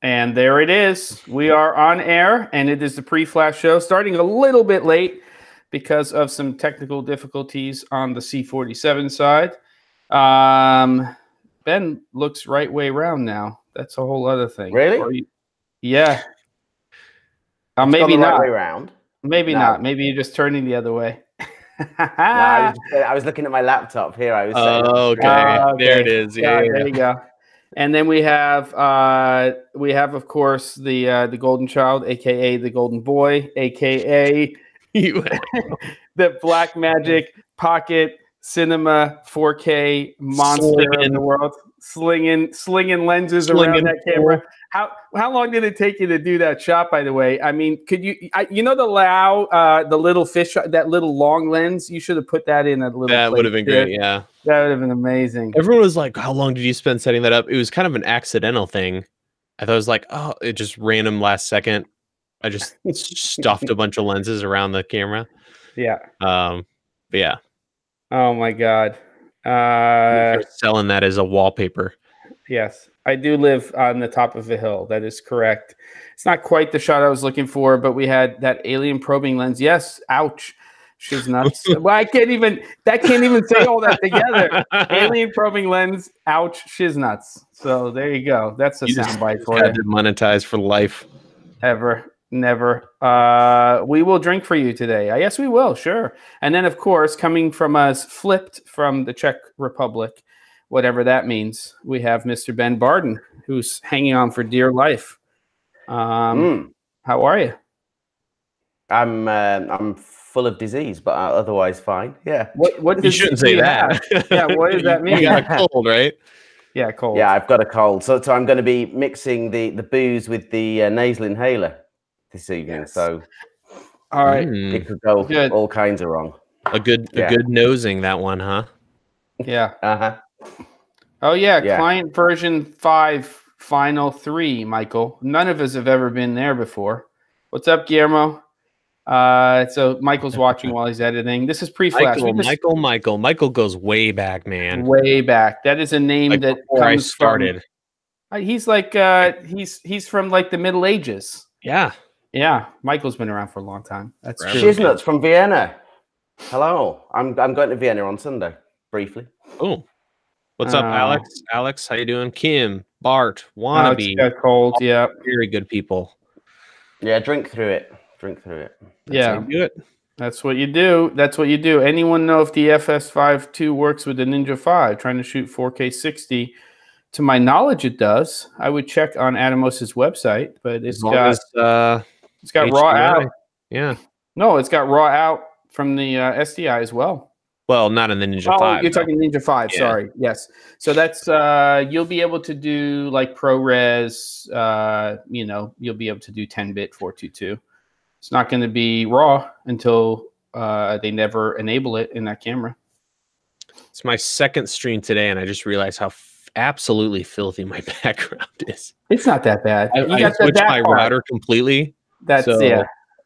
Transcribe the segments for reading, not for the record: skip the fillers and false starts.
And there it is. We are on air, and it is the pre-flash show, starting a little bit late because of some technical difficulties on the C47 side. Ben looks right way around now. That's a whole other thing. Really? Yeah. Maybe not. Right way around. Maybe not. Maybe you're just turning the other way. No, I was looking at my laptop here. I was saying. Okay. There it is. Yeah, there you go. And then we have of course the golden child, aka the golden boy, aka the Black Magic Pocket Cinema 4K monster in the world, slinging lenses around that camera. How long did it take you to do that shot? By the way, I mean, could you the little fish, that little long lens? You should have put that in a little. That would have been great. Yeah, that would have been amazing. Everyone was like, "How long did you spend setting that up?" It was kind of an accidental thing. I thought it was like, "Oh, it just random last second." I just stuffed a bunch of lenses around the camera. Yeah. But yeah. Oh my God. Selling that as a wallpaper. Yes, I do live on the top of a hill. That is correct. It's not quite the shot I was looking for, but we had that alien probing lens. Yes. Ouch. She's nuts. Well, that can't even say all that together. Alien probing lens. Ouch. She's nuts. So there you go. That's a soundbite for you. Monetize for life. Ever. Never. We will drink for you today. Yes, we will. Sure. And then, of course, coming from us, flipped from the Czech Republic, whatever that means, we have Mr. Ben Barden, who's hanging on for dear life. How are you? I'm full of disease, but otherwise fine. Yeah. What you shouldn't say that. Yeah. What does that mean? You got a cold, right? Yeah, cold. Yeah, I've got a cold. So I'm going to be mixing the booze with the nasal inhaler this evening. Yes. So all right, it could go all kinds of wrong. A good nosing, that one, huh? Yeah. Uh-huh. Oh yeah, client version 5 final 3, Michael. None of us have ever been there before. What's up, Guillermo? So Michael's watching while he's editing. This is pre-flash. Michael goes way back, man. Way back. That is a name like that comes I started. He's like he's from like the Middle Ages. Yeah. Yeah. Michael's been around for a long time. That's true. Shiznut's from Vienna. Hello. I'm going to Vienna on Sunday, briefly. Oh. What's up, Alex? Alex, how you doing? Kim, Bart, Wannabe. Got cold. Yeah. Very good people. Yeah, drink through it. Yeah. Do it. That's what you do. That's what you do. Anyone know if the FS5 II works with the Ninja 5? Trying to shoot 4K 60. To my knowledge, it does. I would check on Atomos's website, but it's got raw out. Yeah. No, it's got raw out from the SDI as well. Well, not in the Ninja 5. You're talking Ninja 5. Yeah. Sorry. Yes. So that's you'll be able to do like ProRes. You'll be able to do 10-bit 422. It's not going to be raw until they never enable it in that camera. It's my second stream today, and I just realized how absolutely filthy my background is. It's not that bad. I switched my router completely.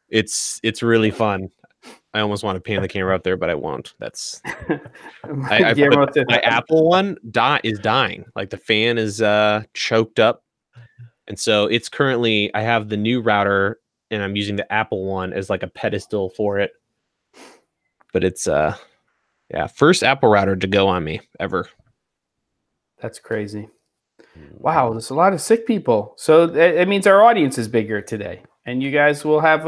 It's really fun. I almost want to pan the camera up there, but I won't. That's my Apple one is dying. Like the fan is choked up, and so it's currently. I have the new router, and I'm using the Apple one as like a pedestal for it. But it's first Apple router to go on me ever. That's crazy. Wow, there's a lot of sick people. So it means our audience is bigger today, and you guys will have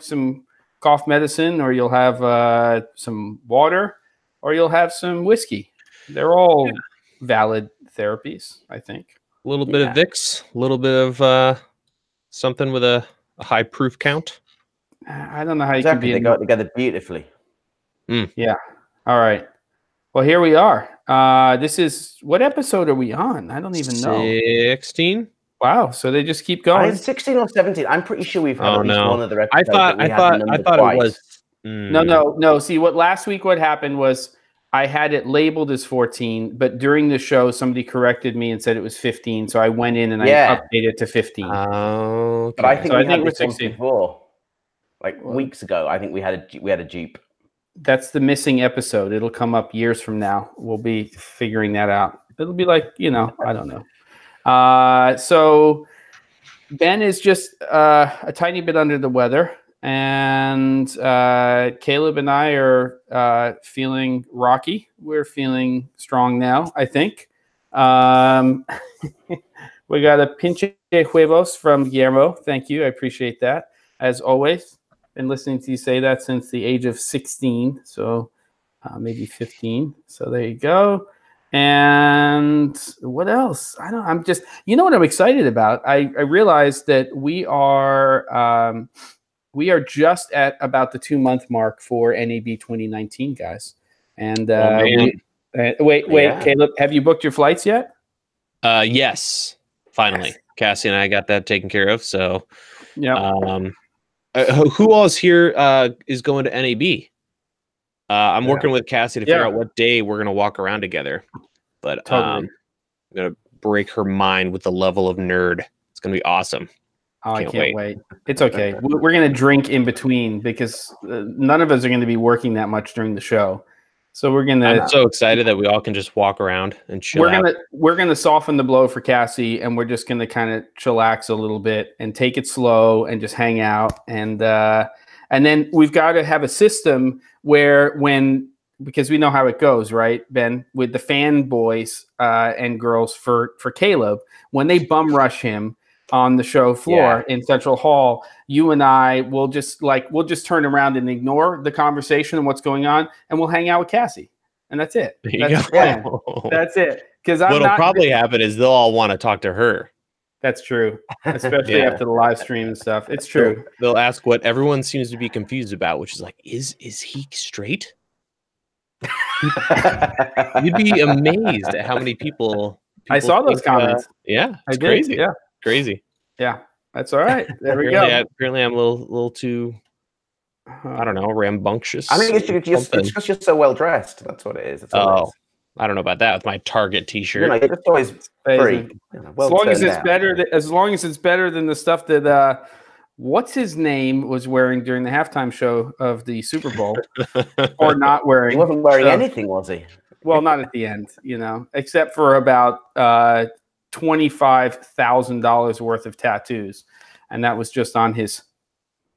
some cough medicine, or you'll have some water, or you'll have some whiskey. They're all valid therapies, I think. A little bit of Vicks, a little bit of something with a high proof count. I don't know how you can be. They go together beautifully. Yeah. All right. Well, here we are. This is what episode are we on? I don't even know. 16. Wow. So they just keep going. 16 or 17. I'm pretty sure we've had at least one of the episodes. I thought it was. No. See, last week what happened was I had it labeled as 14, but during the show somebody corrected me and said it was 15. So I went in and I updated it to 15. Oh, but I think we had this 16 before, like weeks ago. I think we had a Jeep. That's the missing episode. It'll come up years from now. We'll be figuring that out. It'll be like, I don't know. So Ben is just a tiny bit under the weather, and Caleb and I are feeling rocky. We're feeling strong now, I think. We got a pinche huevos from Guillermo. Thank you. I appreciate that. As always, been listening to you say that since the age of 16, so maybe 15. So there you go. And what else? I'm just, what I'm excited about? I realized that we are just at about the 2-month mark for NAB 2019, guys. And wait, Yeah. Caleb, have you booked your flights yet? Yes, finally. Yes. Cassie and I got that taken care of. So, yeah. Who else here is going to NAB? I'm working with Cassie to figure out what day we're going to walk around together. But I'm going to break her mind with the level of nerd. It's going to be awesome. Oh, I can't wait. It's okay. We're going to drink in between because none of us are going to be working that much during the show. So we're going to... I'm so excited that we all can just walk around and chill out. We're going to soften the blow for Cassie, and we're just going to kind of chillax a little bit and take it slow and just hang out. And then we've got to have a system where because we know how it goes, right, Ben, with the fanboys and girls for Caleb, when they bum rush him on the show floor in Central Hall, you and I will just turn around and ignore the conversation and what's going on, and we'll hang out with Cassie, and that's it. That's the plan. That's it. Because what'll probably happen is they'll all want to talk to her. That's true, especially after the live stream and stuff. It's true. They'll ask what everyone seems to be confused about, which is like, is he straight? You'd be amazed at how many people I saw those comments. It's crazy. Yeah, crazy. Yeah, that's all right. There we go. Apparently, I'm a little too, I don't know, rambunctious. I think it's because you're so well dressed. That's what it is. I don't know about that with my Target T-shirt. You're just always free. As long as it's better. As long as it's better than the stuff that what's his name was wearing during the halftime show of the Super Bowl, or not wearing. He wasn't wearing anything, was he? Well, not at the end, except for about $25,000 worth of tattoos, and that was just on his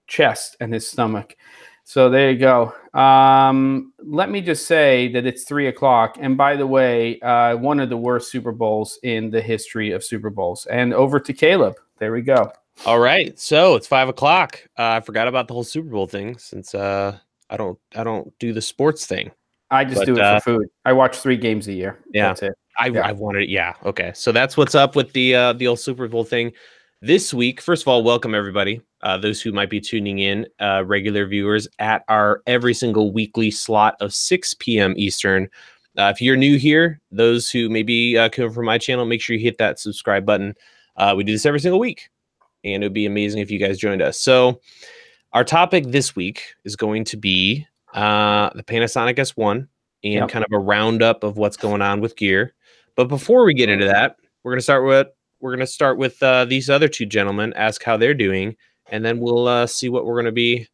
chest and his stomach. So there you go. Let me just say that it's 3:00, and by the way, one of the worst Super Bowls in the history of Super Bowls. And over to Caleb. There we go. All right, so it's 5:00. I forgot about the whole Super Bowl thing since I don't do the sports thing. I just do it for food. I watch 3 games a year. Yeah, that's it. I wanted. Yeah, okay. So that's what's up with the old Super Bowl thing this week. First of all, welcome everybody. Those who might be tuning in, regular viewers at our every single weekly slot of 6 p.m. Eastern. If you're new here, those who maybe come from my channel, make sure you hit that subscribe button. We do this every single week, and it would be amazing if you guys joined us. So our topic this week is going to be the Panasonic S1 and kind of a roundup of what's going on with gear. But before we get into that, we're going to start with these other 2 gentlemen, ask how they're doing, and then we'll see what we're going to be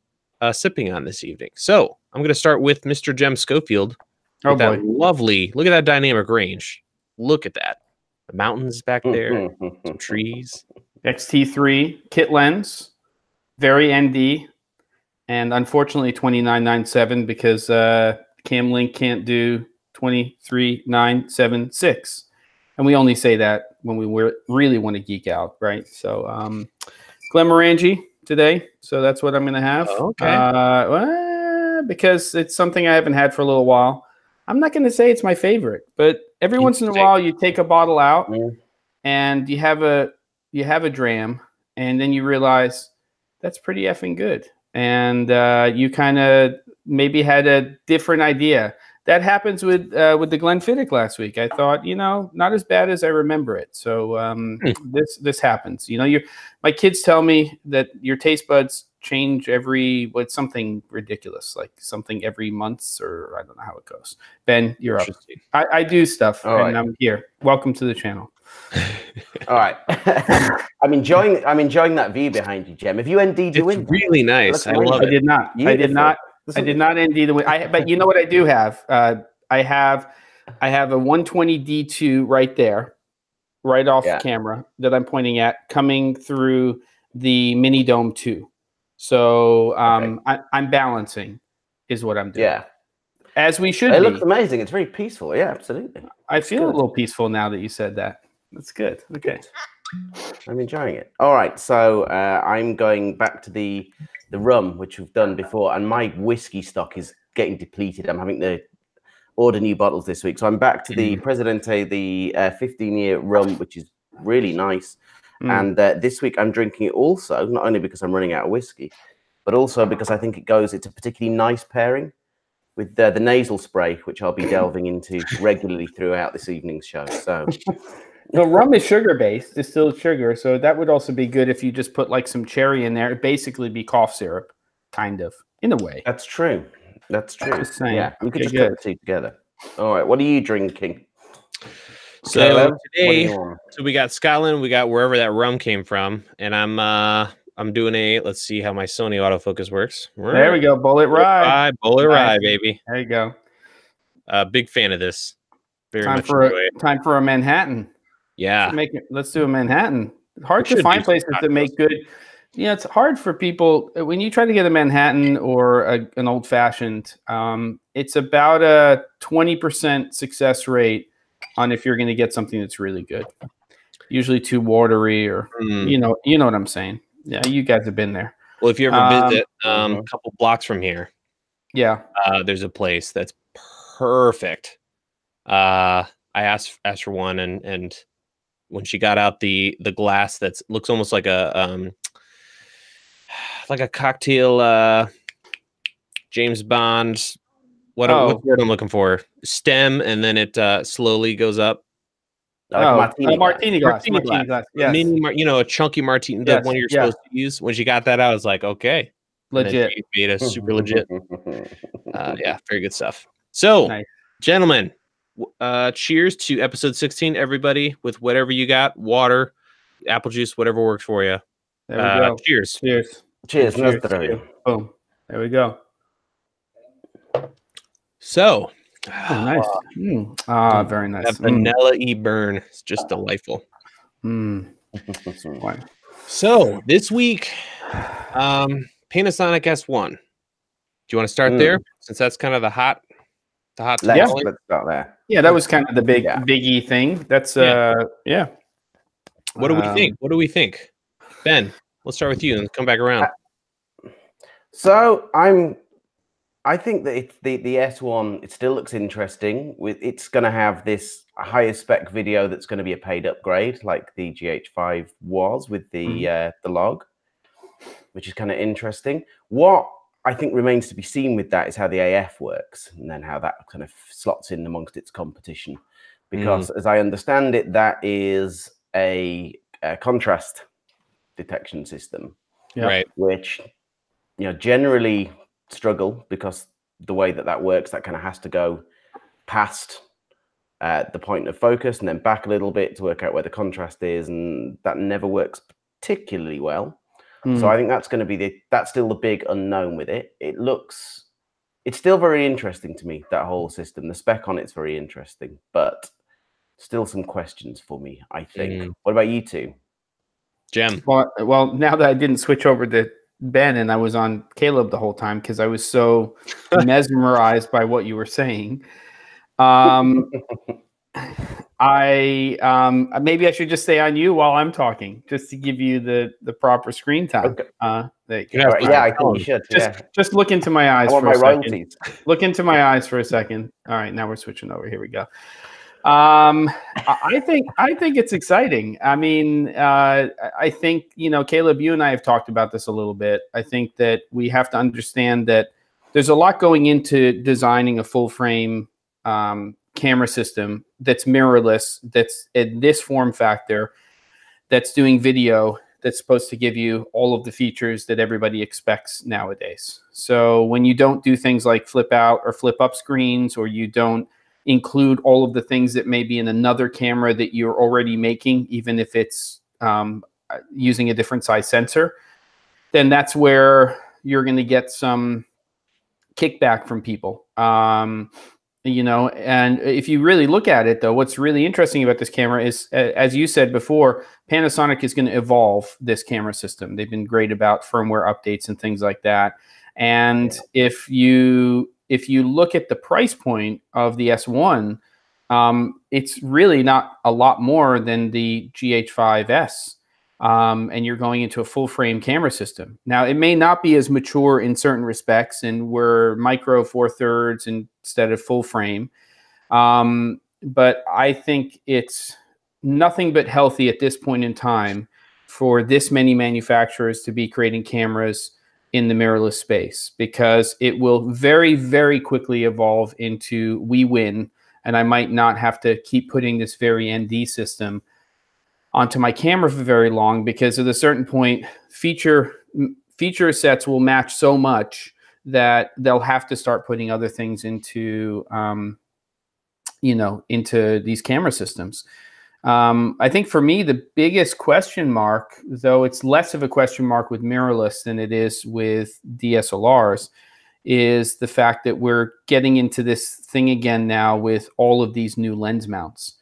sipping on this evening. So I'm going to start with Mr. Jem Schofield. Oh, boy. Lovely. Look at that dynamic range. Look at that. The mountains back there, some trees. XT3 kit lens, very ND, and unfortunately 2997 because Cam Link can't do 23976, and we only say that when we really want to geek out, right? So Glenmorangie today, so that's what I'm going to have. Okay. Because it's something I haven't had for a little while. I'm not going to say it's my favorite, but every once in a while you take a bottle out and you have a dram, and then you realize that's pretty effing good. And you kind of maybe had a different idea. That happens with the Glenfiddich last week. I thought, not as bad as I remember it. So this happens. My kids tell me that your taste buds change something ridiculous, like something every month, or I don't know how it goes. Ben, you're up. I do stuff, and I'm here. Welcome to the channel. All right. I'm enjoying that view behind you, Jem. Have you ND'd your window? It's really nice. I love it. I did not. I did not ND the window. But you know what I do have? I have a 120 D2 right there, right off camera that I'm pointing at coming through the Mini Dome 2. So I'm balancing is what I'm doing. Yeah. As we should It be. looks amazing. It's very peaceful. Yeah, absolutely. I feel a little peaceful now that you said that. That's good. Okay. I'm enjoying it. All right. So I'm going back to the rum, which we've done before. And my whiskey stock is getting depleted. I'm having to order new bottles this week. So I'm back to the Presidente, the 15-year rum, which is really nice. And this week I'm drinking it also, not only because I'm running out of whiskey, but also because I think it's a particularly nice pairing with the nasal spray, which I'll be delving into regularly throughout this evening's show. So, well, rum is sugar-based, distilled sugar, so that would also be good if you just put like some cherry in there. It'd basically be cough syrup, kind of, in a way. That's true. That's true. Just saying. Yeah, we could just put the two together. All right, what are you drinking? So Caleb, today, so we got Scotland, we got wherever that rum came from, and I'm doing let's see how my Sony autofocus works. There we go, bullet rye. Bullet rye, baby. There you go. Big fan of this. Very time much for enjoy it. Time for a Manhattan. Yeah. Let's do a Manhattan. Hard to find places that make good. Yeah, it's hard for people when you try to get a Manhattan or an old fashioned. It's about a 20% success rate on if you're going to get something that's really good. Usually too watery, or you know what I'm saying. Yeah, you guys have been there. Well, if you ever visit a couple blocks from here, there's a place that's perfect. I asked for one, and when she got out the glass that looks almost like a cocktail James Bond. What's the word I'm looking for? Stem, and then it slowly goes up. Like a martini glass. Yes. A chunky martini, the one you're supposed to use. When she got that out, I was like, okay, legit. Made a super legit. Yeah, very good stuff. So, gentlemen, cheers to episode 16. Everybody, with whatever you got, water, apple juice, whatever works for you. There we go. Cheers. Cheers. Boom. There we go. So. Oh, nice. Very nice. That vanilla-y burn. It's just delightful. So this week, Panasonic S1. Do you want to start there? Since that's kind of the hot let's start there. Yeah, that was kind of the biggie thing. That's yeah. What do we think? What do we think? Ben, let's start with you and come back around. So I think that it's the S1, it still looks interesting. It's going to have this higher spec video that's going to be a paid upgrade, like the GH5 was with the log, which is kind of interesting. What I think remains to be seen with that is how the AF works, and then how that kind of slots in amongst its competition. Because as I understand it, that is a contrast detection system, right? Which generally struggle, because the way that works, that kind of has to go past the point of focus and then back a little bit to work out where the contrast is, and that never works particularly well. So I think that's going to be that's still the big unknown with it. It's still very interesting to me, that whole system. The spec on it's very interesting, but still some questions for me, I think. What about you two? Jem? Well, now that I didn't switch over to Ben and I was on Caleb the whole time because I was so mesmerized by what you were saying. Maybe I should just stay on you while I'm talking, just to give you the proper screen time. Okay. I think you should. Just look into my eyes for a second. Royalties. Look into my eyes for a second. All right, now we're switching over. Here we go. I think it's exciting. I mean, I think, Caleb, you and I have talked about this a little bit. I think that we have to understand that there's a lot going into designing a full frame camera system that's mirrorless, that's in this form factor, that's doing video, that's supposed to give you all of the features that everybody expects nowadays. So when you don't do things like flip out or flip up screens, or you don't include all of the things that may be in another camera that you're already making, even if it's using a different size sensor, then that's where you're going to get some kickback from people. you know, and if you really look at it, though, what's really interesting about this camera is, as you said before, Panasonic is going to evolve this camera system. They've been great about firmware updates and things like that. And if you look at the price point of the S1, it's really not a lot more than the GH5S. And you're going into a full frame camera system. Now, it may not be as mature in certain respects, and we're micro 4/3 instead of full frame. But I think it's nothing but healthy at this point in time for this many manufacturers to be creating cameras in the mirrorless space, because it will very, very quickly evolve into we win, and I might not have to keep putting this very ND system onto my camera for very long, because at a certain point, feature sets will match so much that they'll have to start putting other things into, into these camera systems. I think for me, the biggest question mark, though it's less of a question mark with mirrorless than it is with DSLRs, is the fact that we're getting into this thing again now with all of these new lens mounts.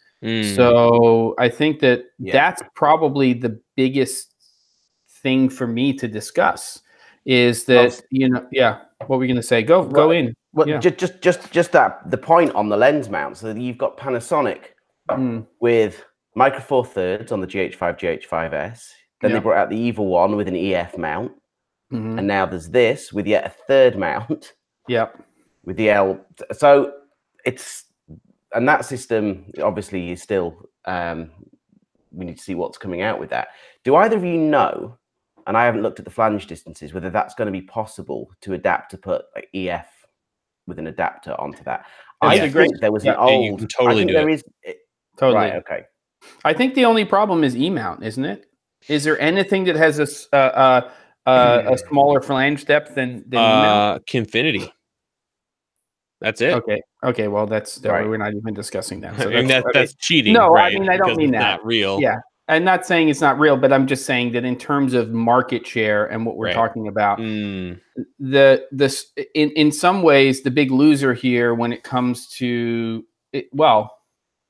So I think that that's probably the biggest thing for me to discuss, is that, what we're going to say, go in. Well, just that, the point on the lens mount. So you've got Panasonic with micro 4/3 on the GH5, GH5S. Then they brought out the evil one with an EF mount. And now there's this with yet a third mount. With the L. So it's, and that system obviously is still, we need to see what's coming out with that. Do either of you know, and I haven't looked at the flange distances, whether that's going to be possible to adapt, to put like EF with an adapter onto that? I think there was an old, you can totally I think do there it. is, Totally. right, okay. I think the only problem is E-mount, isn't it? Is there anything that has a smaller flange depth than E-mount? Kinfinity. That's it. Okay. Well, that's we're not even discussing that. So that's cheating. No, right? I mean, I don't mean that. Not real. Yeah, I'm not saying it's not real, but I'm just saying that in terms of market share and what we're talking about, in some ways, the big loser here when it comes to it, well,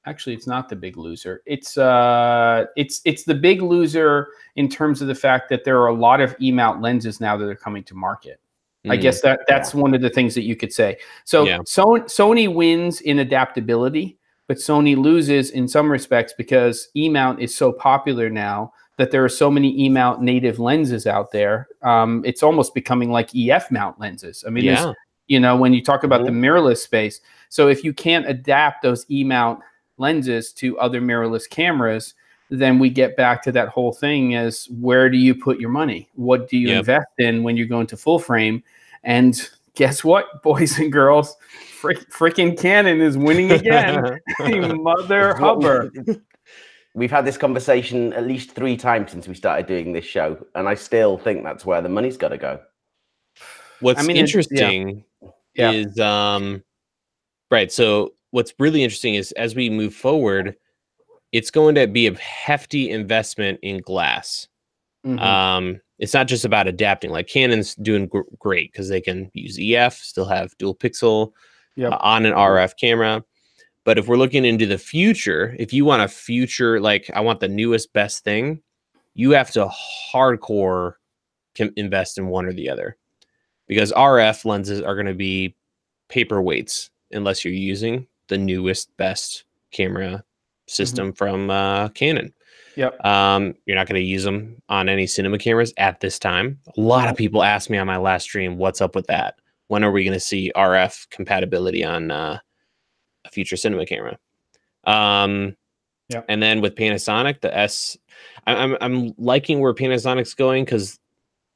actually, it's not the big loser. It's the big loser in terms of the fact that there are a lot of E-mount lenses now that are coming to market. I guess that's one of the things that you could say. So Sony wins in adaptability, but Sony loses in some respects because E-mount is so popular now that there are so many E-mount native lenses out there. It's almost becoming like EF mount lenses. I mean, when you talk about the mirrorless space. So if you can't adapt those E-mount lenses to other mirrorless cameras, then we get back to that whole thing as, where do you put your money? What do you invest in when you're going to full frame? And guess what, boys and girls? Freaking Canon is winning again. Mother hubber. We've had this conversation at least 3 times since we started doing this show, and I still think that's where the money's got to go. What's interesting is, right, so what's really interesting is, as we move forward, it's going to be a hefty investment in glass. It's not just about adapting. Like Canon's doing great because they can use EF, still have dual pixel on an RF camera. But if we're looking into the future, if you want a future, like I want the newest, best thing, you have to hardcore invest in one or the other, because RF lenses are going to be paperweights unless you're using the newest, best camera system from Canon. You're not going to use them on any cinema cameras at this time. A lot of people asked me on my last stream, what's up with that? When are we going to see RF compatibility on a future cinema camera? And then with Panasonic, the S, I'm liking where Panasonic's going, because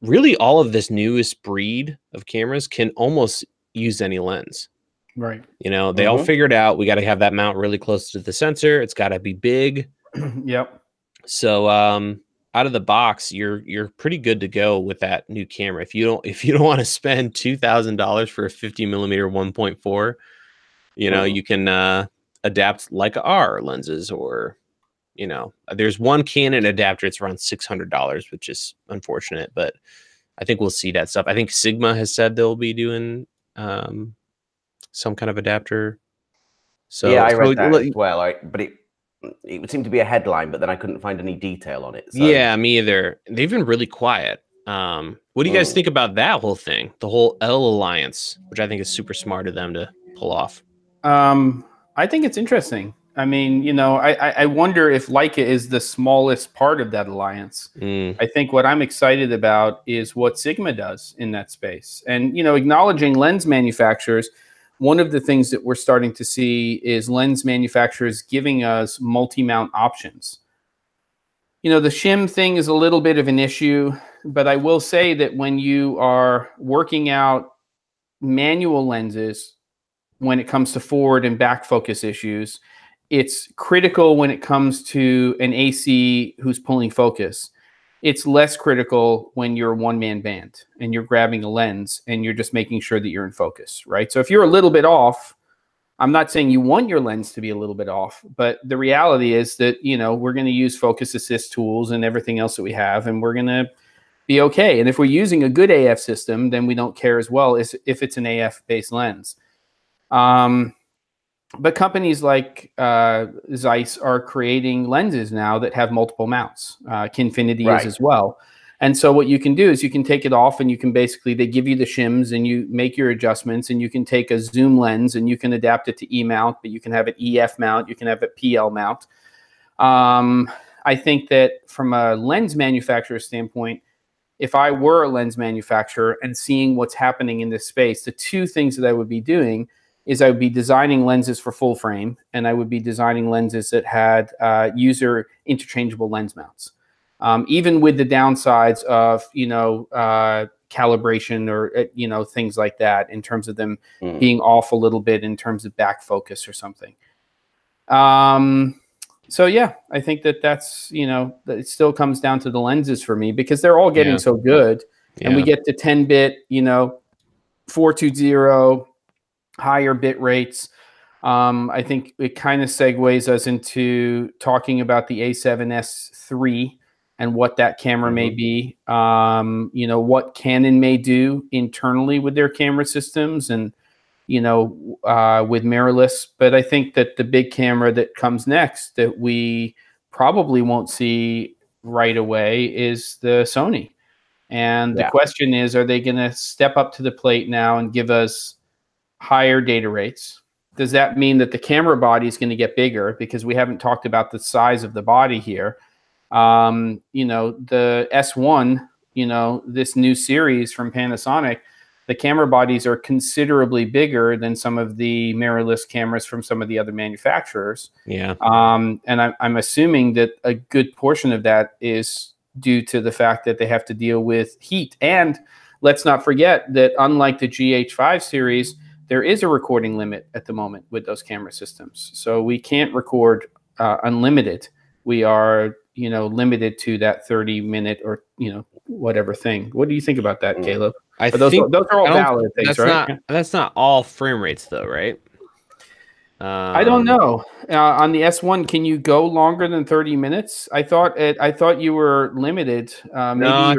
really all of this newest breed of cameras can almost use any lens. Right. You know, they all figured out we got to have that mount really close to the sensor. It's got to be big. So out of the box, you're pretty good to go with that new camera. If you don't want to spend $2,000 for a 50mm 1.4, you can adapt like R lenses, or there's one Canon adapter. It's around $600, which is unfortunate, but I think we'll see that stuff. I think Sigma has said they'll be doing some kind of adapter. So yeah, I read that as well. But it would seem to be a headline, but then I couldn't find any detail on it. So. Yeah, me either. They've been really quiet. What do you guys think about that whole thing? The whole L Alliance, which I think is super smart of them to pull off. I think it's interesting. I mean, you know, I wonder if Leica is the smallest part of that alliance. I think what I'm excited about is what Sigma does in that space. And, you know, acknowledging lens manufacturers, one of the things that we're starting to see is lens manufacturers giving us multi-mount options. You know, the shim thing is a little bit of an issue, but I will say that when you are working out manual lenses, when it comes to forward and back focus issues, it's critical when it comes to an AC who's pulling focus. It's less critical when you're a one-man band and you're grabbing a lens and you're just making sure that you're in focus, right? So if you're a little bit off, I'm not saying you want your lens to be a little bit off, but the reality is that, you know, we're going to use focus assist tools and everything else that we have, and we're going to be okay. And if we're using a good AF system, then we don't care as well as if it's an AF-based lens. But companies like Zeiss are creating lenses now that have multiple mounts. Kinfinity is as well. And so what you can do is you can take it off and you can basically, they give you the shims and you make your adjustments, and you can take a zoom lens and you can adapt it to E mount, but you can have an EF mount, you can have a PL mount. I think that from a lens manufacturer standpoint, if I were a lens manufacturer and seeing what's happening in this space, the two things that I would be doing is I would be designing lenses for full frame, and I would be designing lenses that had user interchangeable lens mounts. Even with the downsides of, you know, calibration or, you know, things like that in terms of them being off a little bit in terms of back focus or something. So, yeah, I think that that's, you know, it still comes down to the lenses for me because they're all getting so good. And we get to 10-bit, you know, 420, higher bit rates. I think it kind of segues us into talking about the A7S III and what that camera may be, you know, what Canon may do internally with their camera systems and, you know, with mirrorless. But I think that the big camera that comes next that we probably won't see right away is the Sony. And the question is, are they going to step up to the plate now and give us higher data rates? Does that mean that the camera body is going to get bigger? Because we haven't talked about the size of the body here. You know, the S1, you know, this new series from Panasonic, the camera bodies are considerably bigger than some of the mirrorless cameras from some of the other manufacturers. Yeah. And I'm assuming that a good portion of that is due to the fact that they have to deal with heat. And let's not forget that unlike the GH5 series, there is a recording limit at the moment with those camera systems. So we can't record unlimited. We are, you know, limited to that 30-minute or, you know, whatever thing. What do you think about that, Caleb? Those are all valid things, right? That's not all frame rates, though, right? I don't know. On the S1, can you go longer than 30 minutes? I thought you were limited. No,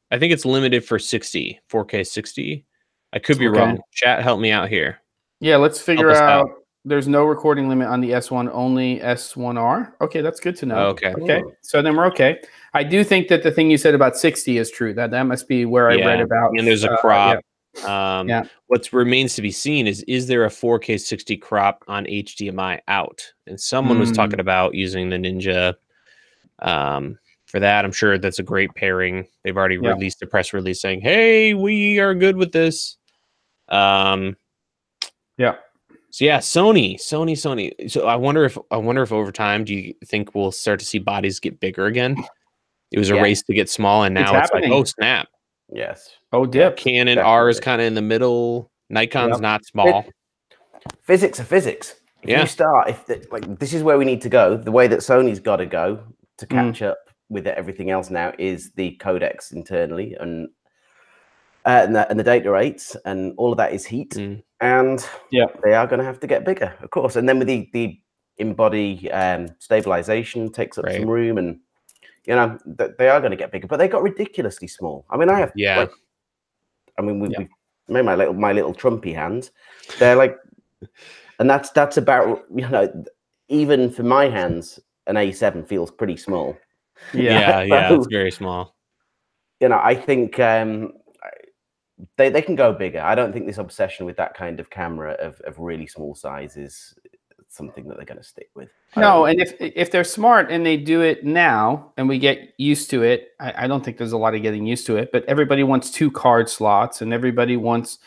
I think it's limited for 60, 4K 60. I could be wrong. Chat, help me out here. Yeah, let's figure out. There's no recording limit on the S1, only S1R. Okay, that's good to know. Okay. So then we're okay. I do think that the thing you said about 60 is true. That must be where I read about. And there's a crop. What remains to be seen is there a 4K 60 crop on HDMI out? And someone was talking about using the Ninja for that. I'm sure that's a great pairing. They've already released a press release saying, "Hey, we are good with this." So yeah, Sony. So I wonder if over time, do you think we'll start to see bodies get bigger again? It was a race to get small, and now it's like, oh snap! Yes. Oh dip. Canon R is kind of in the middle. Nikon's not small. Physics are physics. If you start, like this is where we need to go. The way that Sony's got to go to catch up with everything else now is the codecs internally and the data rates, and all of that is heat. And they are going to have to get bigger, of course. And then with the in-body stabilization takes up some room, and you know they are going to get bigger. But they got ridiculously small. I mean, I have we've made my little Trumpy hands. They're like And that's about, you know, even for my hands, an A7 feels pretty small. Yeah, yeah, it's very small. You know, I think they can go bigger. I don't think this obsession with that kind of camera of really small size is something that they're going to stick with. No, and if they're smart and they do it now and we get used to it, I don't think there's a lot of getting used to it, but everybody wants 2 card slots and everybody wants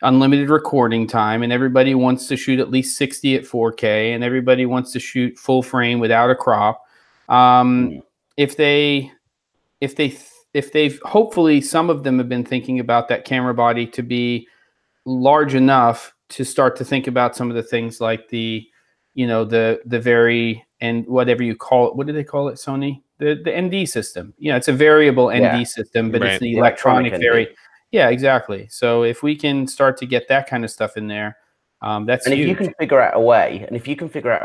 unlimited recording time and everybody wants to shoot at least 60 at 4K and everybody wants to shoot full frame without a crop. If they've hopefully some of them have been thinking about that camera body to be large enough to start to think about some of the things like the, you know, the very, and whatever you call it, what do they call it, Sony? The ND system. You know, it's a variable ND system, but it's the electronic yeah, exactly. So if we can start to get that kind of stuff in there, that's huge. And if you can figure out a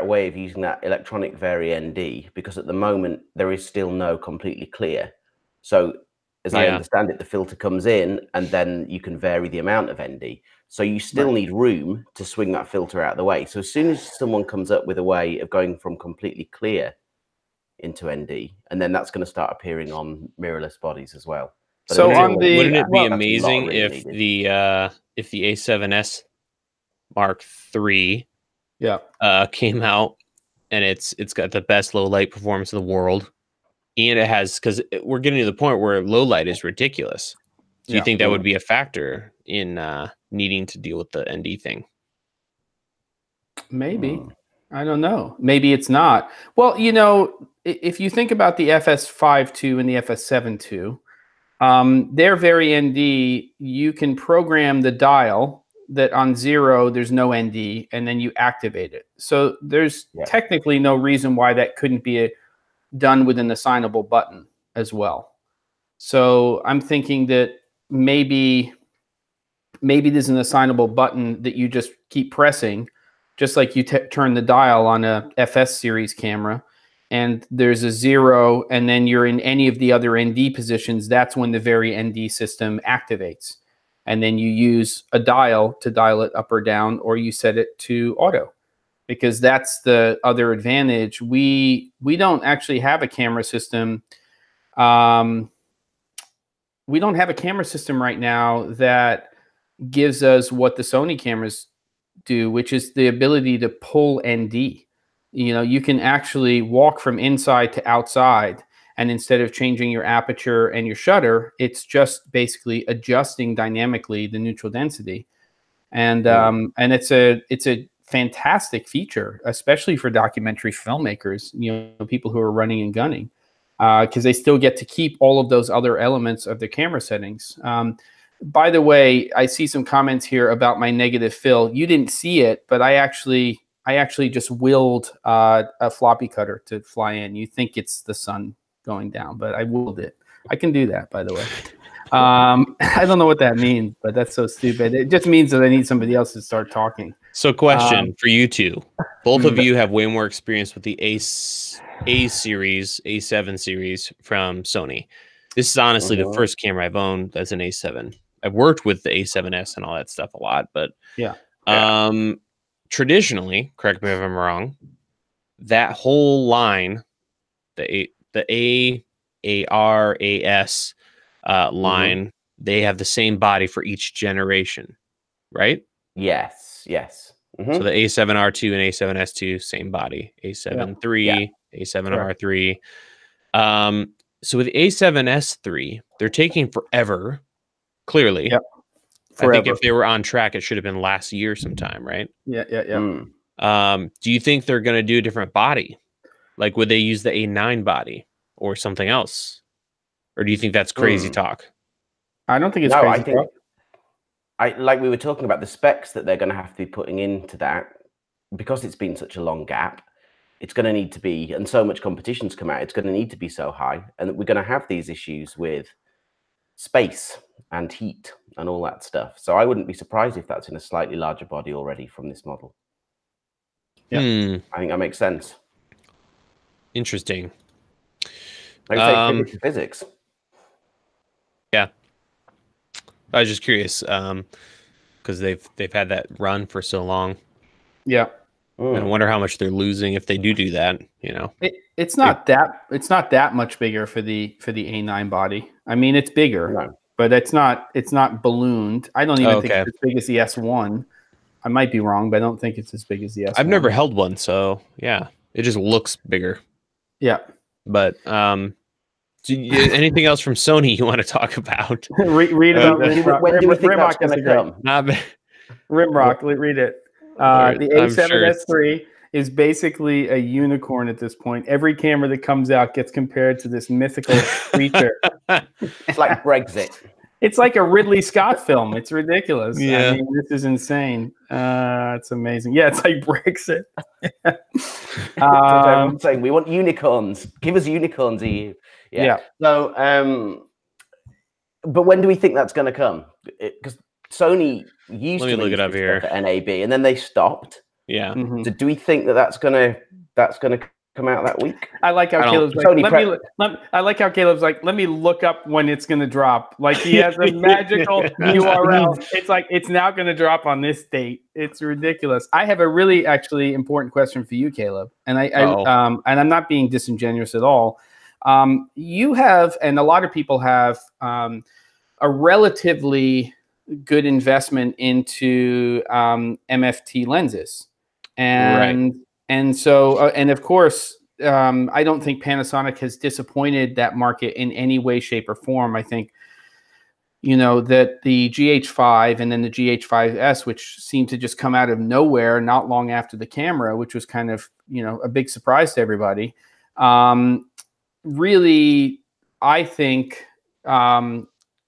way, of using that electronic vari ND, because at the moment there is still no completely clear. So as I understand it, the filter comes in and then you can vary the amount of ND. So you still need room to swing that filter out of the way. So as soon as someone comes up with a way of going from completely clear into ND, and then that's going to start appearing on mirrorless bodies as well. But so on the, wouldn't it be amazing if the A7S Mark III came out and it's got the best low light performance in the world, and it has, because we're getting to the point where low light is ridiculous. Do you think that would be a factor in needing to deal with the ND thing? Maybe. I don't know. Maybe it's not. Well, you know, if you think about the FS5 II and the FS7 II, they're very ND. You can program the dial that on 0, there's no ND, and then you activate it. So there's technically no reason why that couldn't be done with an assignable button as well. So I'm thinking that maybe there's an assignable button that you just keep pressing, just like you turn the dial on a FS series camera, and there's a 0, and then you're in any of the other ND positions. That's when the very ND system activates. And then you use a dial to dial it up or down, or you set it to auto, because that's the other advantage. We don't actually have a camera system. We don't have a camera system right now that gives us what the Sony cameras do, which is the ability to pull ND. You know, you can actually walk from inside to outside, and instead of changing your aperture and your shutter, it's just basically adjusting dynamically the neutral density. And it's a fantastic feature, especially for documentary filmmakers, you know, people who are running and gunning, because they still get to keep all of those other elements of their camera settings. By the way, I see some comments here about my negative fill. You didn't see it, but I actually just willed a floppy cutter to fly in. You think it's the sun going down, but I willed it. I can do that, by the way. I don't know what that means, but that's so stupid. It just means that I need somebody else to start talking. So question for you two. Both of you have way more experience with the A series, A7 series from Sony. This is honestly the first camera I've owned that's an A7. I've worked with the A7S and all that stuff a lot, but traditionally, correct me if I'm wrong, that whole line, the AR, AS line, they have the same body for each generation, right? Yes. So the A7R2 and A7S2, same body. A7 III, A7R3. So with A7S3, they're taking forever, clearly. Yep. I think if they were on track, it should have been last year sometime, right? Yeah. Do you think they're going to do a different body? Like, would they use the A9 body or something else? Or do you think that's crazy talk? I don't think it's crazy talk. Like we were talking about the specs that they're going to have to be putting into that, because it's been such a long gap, it's going to need to be, and so much competition's come out, it's going to need to be so high, and we're going to have these issues with space and heat and all that stuff. So I wouldn't be surprised if that's in a slightly larger body already from this model. I think that makes sense. Interesting. Like I say, physics. Yeah. I was just curious, because they've had that run for so long. Yeah. And I wonder how much they're losing if they do that. You know, it's not that much bigger for the A9 body. I mean, it's bigger, but it's not ballooned. I don't even think it's as big as the S1. I might be wrong, but I don't think it's as big as the S1. I've never held one, so yeah, it just looks bigger. Yeah. But anything else from Sony you want to talk about? read about when do we think that's going to come? Rimrock, read it. The A7S3 is basically a unicorn at this point. Every camera that comes out gets compared to this mythical creature. It's like Brexit. It's like a Ridley Scott film. It's ridiculous. Yeah. I mean, this is insane. It's amazing. Yeah, it's like Brexit. I'm saying we want unicorns. Give us unicorns, EU. Yeah. So, but when do we think that's going to come? Because Sony used to look it up here at NAB, and then they stopped. Yeah. So do we think that that's gonna come out that week? I like how Caleb's like, I like how Caleb's like, let me look up when it's gonna drop. Like he has a magical URL. It's like it's now gonna drop on this date. It's ridiculous. I have a really actually important question for you, Caleb, and and I'm not being disingenuous at all. You have, and a lot of people have, a relatively good investment into MFT lenses, and so and of course I don't think Panasonic has disappointed that market in any way, shape, or form. I think that the GH5 and then the GH5S, which seemed to just come out of nowhere not long after the camera, which was kind of a big surprise to everybody, really I think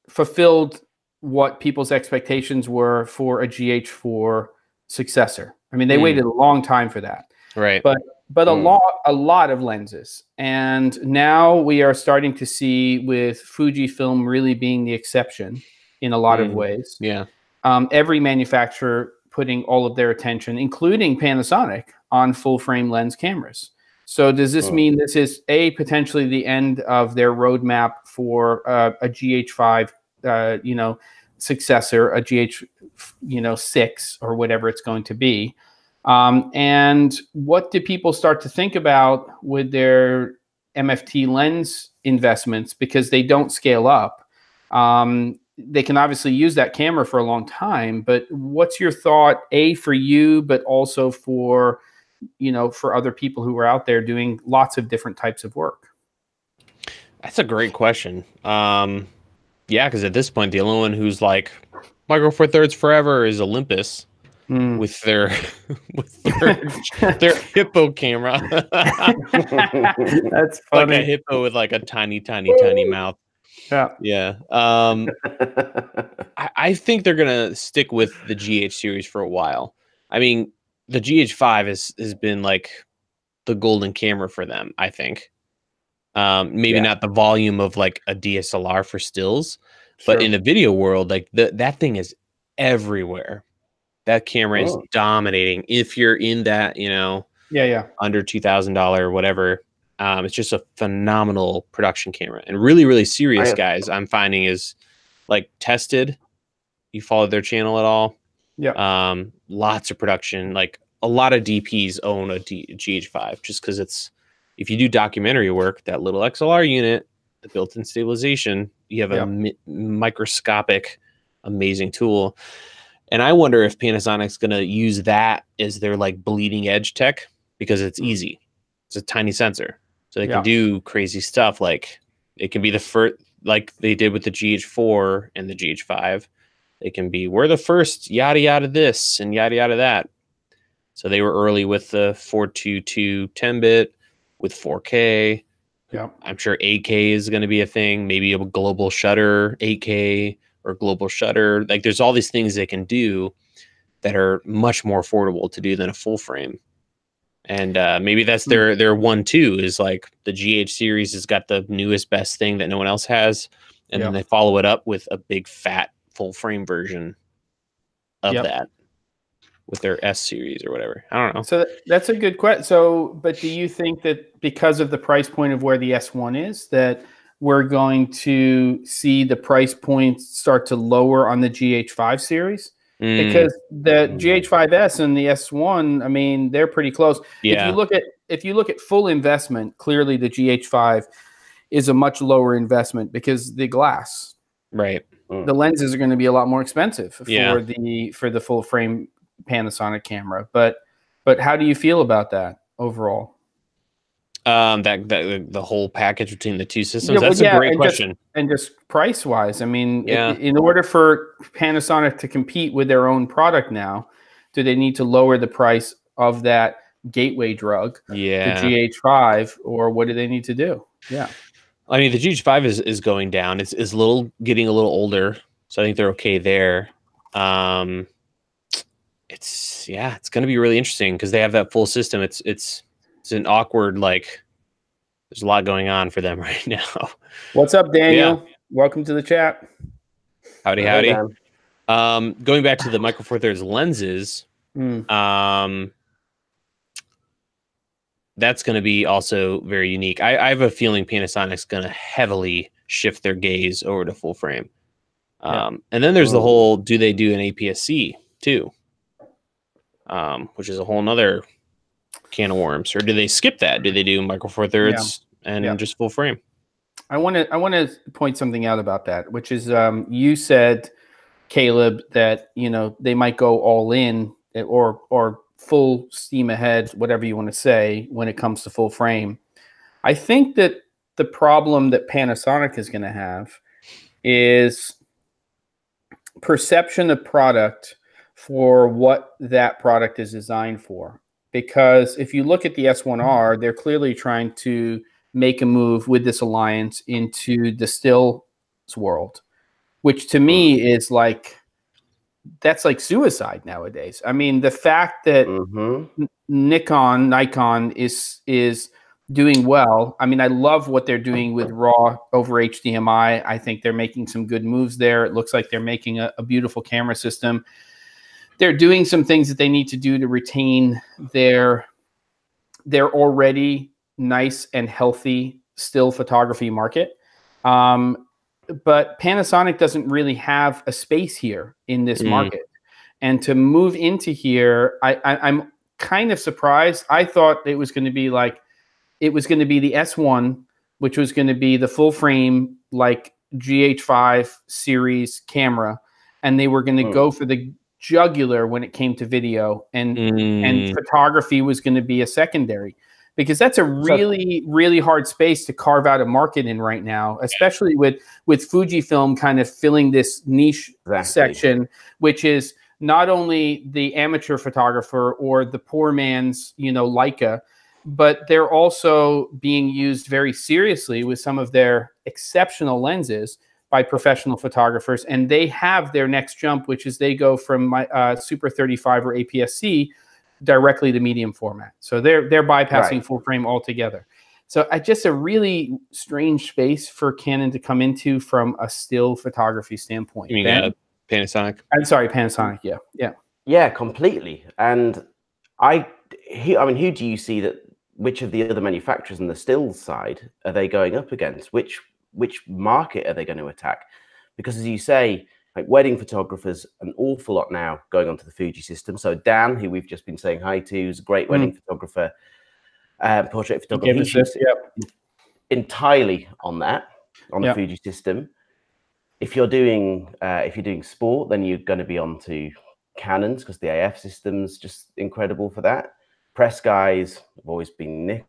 fulfilled what people's expectations were for a GH4 successor. I mean, they waited a long time for that, right? But a lot of lenses, and now we are starting to see with Fujifilm really being the exception in a lot of ways. Yeah, every manufacturer putting all of their attention, including Panasonic, on full frame lens cameras. So does this mean this is potentially the end of their roadmap for a GH5? Successor, a GH, 6 or whatever it's going to be. And what do people start to think about with their MFT lens investments, because they don't scale up? They can obviously use that camera for a long time, but what's your thought, for you, but also for, for other people who are out there doing lots of different types of work? That's a great question. Yeah, because at this point, the only one who's like Micro Four Thirds forever is Olympus with their their hippo camera. That's funny. Like a hippo with like a tiny mouth. Yeah. I think they're gonna stick with the GH series for a while. I mean, the GH5 has been like the golden camera for them, I think. Maybe not the volume of like a DSLR for stills, but in the video world, like that thing is everywhere. That camera is dominating. If you're in that, under $2,000 or whatever, it's just a phenomenal production camera, and really, really serious guys. I'm finding is like Tested. You followed their channel at all? Yeah. Lots of production. Like a lot of DPs own a GH5 just because it's. If you do documentary work, that little XLR unit, the built-in stabilization, you have a microscopic, amazing tool. And I wonder if Panasonic's going to use that as their like bleeding edge tech, because it's easy. It's a tiny sensor. So they can do crazy stuff. Like it can be the first, like they did with the GH4 and the GH5. They can be, we're the first yada yada this and yada yada that. So they were early with the 422 10-bit. With 4K, I'm sure 8K is going to be a thing. Maybe a global shutter 8K or global shutter. Like there's all these things they can do that are much more affordable to do than a full frame. And maybe that's their 1-2 is like the GH series has got the newest best thing that no one else has, and then they follow it up with a big fat full frame version of that. With their S series or whatever. I don't know. So that's a good question. So, but do you think that because of the price point of where the S1 is, that we're going to see the price point start to lower on the GH5 series? because the GH5S and the S1, I mean, they're pretty close. Yeah. If you look at full investment, clearly the GH5 is a much lower investment because the glass, right? The lenses are going to be a lot more expensive for Yeah. the full frame Panasonic camera. But how do you feel about that overall? That the whole package between the two systems. That's a great question. Just price wise, I mean, Yeah. in order for Panasonic to compete with their own product now, do they need to lower the price of that gateway drug, Yeah. the GH5, or what do they need to do? Yeah. I mean, the GH5 is going down. It's getting a little older, so I think they're okay there. It's going to be really interesting because they have that full system. It's an awkward, like, there's a lot going on for them right now. What's up, Daniel? Yeah. Welcome to the chat. Howdy. Going back to the Micro Four Thirds lenses, that's going to be also very unique. I have a feeling Panasonic's going to heavily shift their gaze over to full frame. And then there's the whole, do they do an APS-C too? Which is a whole nother can of worms. Or do they skip that? Do they do Micro Four Thirds and just full frame? I want to point something out about that, which is you said, Caleb, that they might go all in or full steam ahead, whatever you want to say, when it comes to full frame. I think that the problem that Panasonic is going to have is perception of product for what that product is designed for. Because if you look at the S1R, they're clearly trying to make a move with this alliance into the stills world, which to me is like, that's like suicide nowadays. I mean, the fact that Nikon is doing well. I mean, I love what they're doing with RAW over HDMI. I think they're making some good moves there. It looks like they're making a beautiful camera system. They're doing some things that they need to do to retain their already nice and healthy still photography market. But Panasonic doesn't really have a space here in this market. And to move into here, I'm kind of surprised. I thought it was going to be like, it was going to be the S1, which was going to be the full frame, like GH5 series camera. And they were going to go for the jugular when it came to video, and photography was going to be a secondary, because that's a really hard space to carve out a market in right now, especially with Fujifilm kind of filling this niche section, which is not only the amateur photographer or the poor man's, Leica, but they're also being used very seriously with some of their exceptional lenses by professional photographers. And they have their next jump, which is they go from my Super 35 or APS-C directly to medium format. So they're bypassing full frame altogether. So just a really strange space for Canon to come into from a still photography standpoint. You mean Panasonic? I'm sorry, Panasonic. Yeah, completely. And who do you see which of the other manufacturers on the stills side are they going up against? Which market are they going to attack? Because as you say, like wedding photographers, an awful lot now going onto the Fuji system. So Dan, who we've just been saying hi to, is a great wedding photographer, portrait photographer. He shoots entirely on the Fuji system. If you're doing sport, then you're going to be onto Canons because the AF system's just incredible for that. Press guys have always been Nick.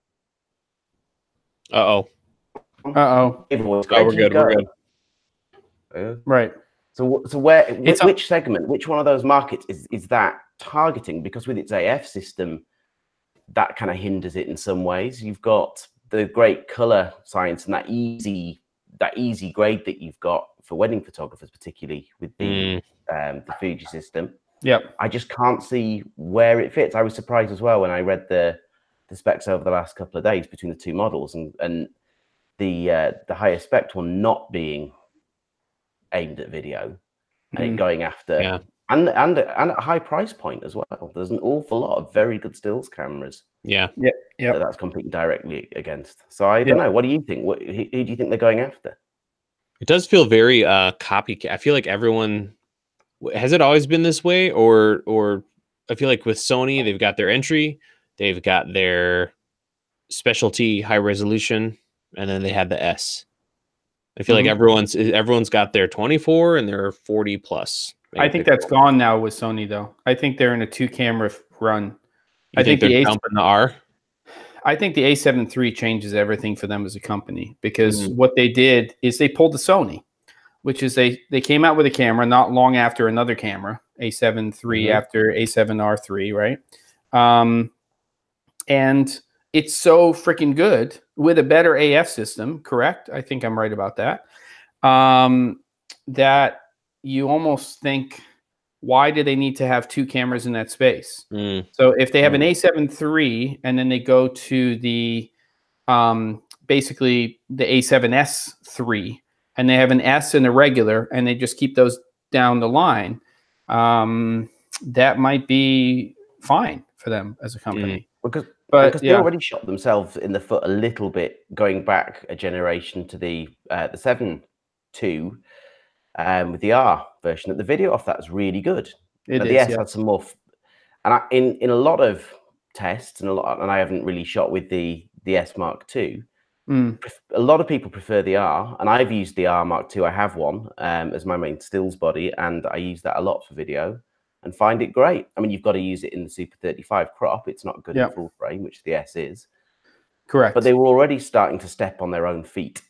We're good. Right. So which segment, which one of those markets is that targeting? Because with its AF system, that kind of hinders it in some ways. You've got the great color science and that easy grade that you've got for wedding photographers, particularly with the Fuji system. Yeah, I just can't see where it fits. I was surprised as well when I read the specs over the last couple of days between the two models, and the higher spec one not being aimed at video and going after and at a high price point as well. There's an awful lot of very good stills cameras. That's competing directly against. So I don't know. What do you think? Who do you think they're going after? It does feel very copycat. I feel like everyone has it always been this way, or I feel like with Sony, they've got their entry, they've got their specialty high resolution, and then they have the S. I feel like everyone's got their 24 and their 40 plus. I think that's gone now with Sony, though. I think they're in a 2-camera run. I think they're dumping the R. I think the A7 III changes everything for them as a company, because what they did is they pulled the Sony, which is they came out with a camera not long after another camera, A7 III after A7R III, right? And it's so freaking good with a better AF system, correct? I think I'm right about that. That you almost think, why do they need to have 2 cameras in that space? So if they have an A7 III and then they go to the basically the A7S III, and they have an S and a regular, and they just keep those down the line, that might be fine for them as a company. Because But they already shot themselves in the foot a little bit, going back a generation to the 7 II with the R version. That the video off that is really good. But the S had some more, and in a lot of tests and I haven't really shot with the S Mark II. A lot of people prefer the R, and I've used the R Mark II. I have one as my main stills body, and I use that a lot for video and find it great. I mean, you've got to use it in the Super 35 crop. It's not good in full frame, which the S is. Correct. But they were already starting to step on their own feet.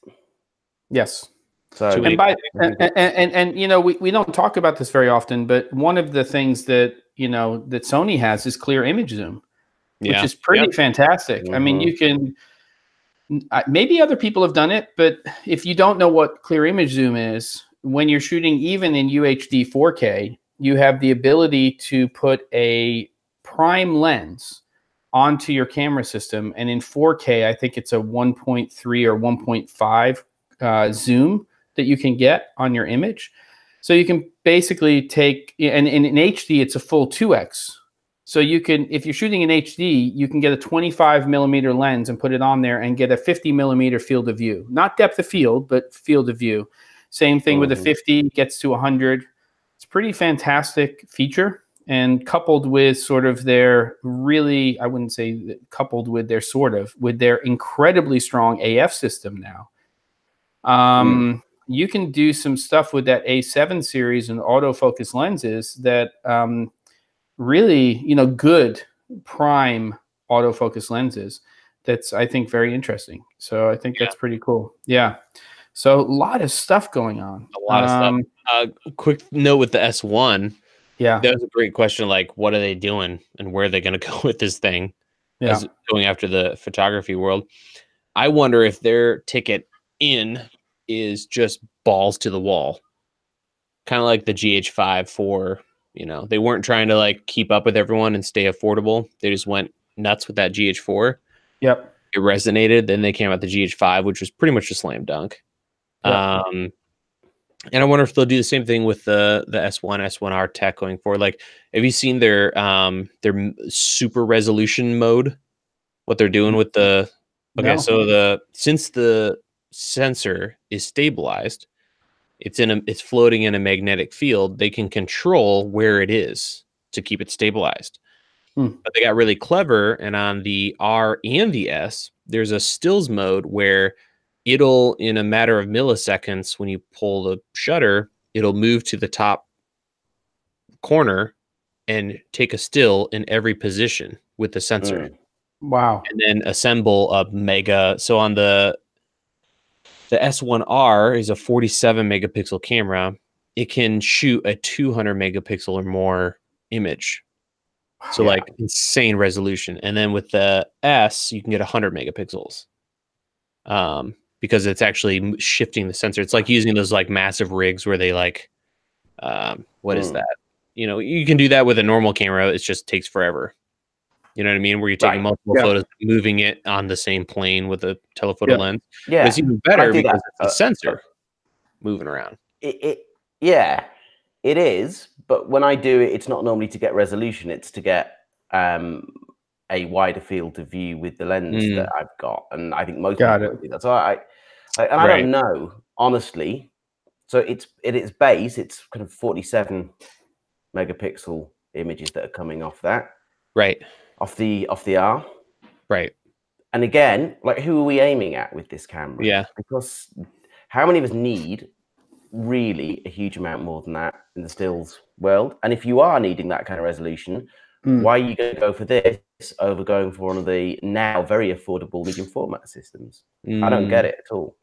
Yes. So and you know, we don't talk about this very often, but one of the things that, you know, that Sony has is clear image zoom, which is pretty fantastic. I mean, you can, maybe other people have done it, but if you don't know what clear image zoom is, when you're shooting even in UHD 4K, you have the ability to put a prime lens onto your camera system, and in 4K, I think it's a 1.3 or 1.5 zoom that you can get on your image. So you can basically take, and in HD, it's a full 2x. So you can, if you're shooting in HD, you can get a 25mm lens and put it on there and get a 50mm field of view. Not depth of field, but field of view. Same thing with a 50, gets to 100. It's a pretty fantastic feature. And coupled with sort of their really, I wouldn't say coupled with their with their incredibly strong AF system now. You can do some stuff with that A7 series and autofocus lenses that really, you know, good prime autofocus lenses. That's, I think, very interesting. So I think that's pretty cool. Yeah. So a lot of stuff going on. A lot of stuff. Quick note with the S1. Yeah. That was a great question. Like, what are they doing and where are they going to go with this thing? As going after the photography world. I wonder if their ticket in is just balls to the wall. Kind of like the GH5 for, you know, they weren't trying to like keep up with everyone and stay affordable. They just went nuts with that GH4. Yep. It resonated. Then they came out the GH5, which was pretty much a slam dunk. Yep. And I wonder if they'll do the same thing with the S1, S1R tech going forward. Like, have you seen their super resolution mode? What they're doing with the so since the sensor is stabilized, it's floating in a magnetic field, they can control where it is to keep it stabilized. But they got really clever, and on the R and the S, there's a stills mode where it'll, in a matter of milliseconds, when you pull the shutter, it'll move to the top corner and take a still in every position with the sensor. Wow. And then assemble a mega. So on the S1R is a 47 megapixel camera. It can shoot a 200 megapixel or more image. So like insane resolution. And then with the S, you can get 100 megapixels. Because it's actually shifting the sensor. It's like using those like massive rigs where they like, what is that? You know, you can do that with a normal camera. It just takes forever. You know what I mean? Where you're taking multiple photos, moving it on the same plane with a telephoto lens. Yeah. But it's even better because it's a sensor moving around. It is. But when I do it, it's not normally to get resolution. It's to get a wider field of view with the lens that I've got. And I think most people do that. So I don't know, honestly. So at its base, it's kind of 47 megapixel images that are coming off that, Right. off the R. Right. And again, like, who are we aiming at with this camera? Yeah. Because how many of us need really a huge amount more than that in the stills world? And if you are needing that kind of resolution, why are you going to go for this over going for one of the now very affordable medium format systems? I don't get it at all.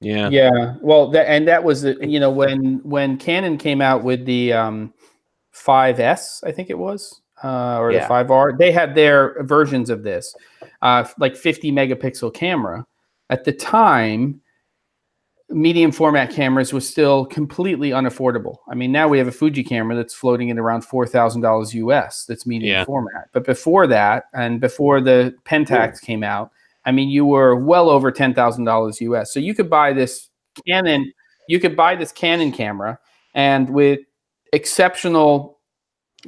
Yeah. Yeah. Well, that was when Canon came out with the 5S, I think it was, or the 5R. They had their versions of this, like 50 megapixel camera. At the time, medium format cameras was still completely unaffordable. I mean, now we have a Fuji camera that's floating at around $4,000 US. That's medium format. But before that, and before the Pentax came out, I mean, you were well over $10,000 US. So you could buy this Canon. You could buy this Canon camera, and with exceptional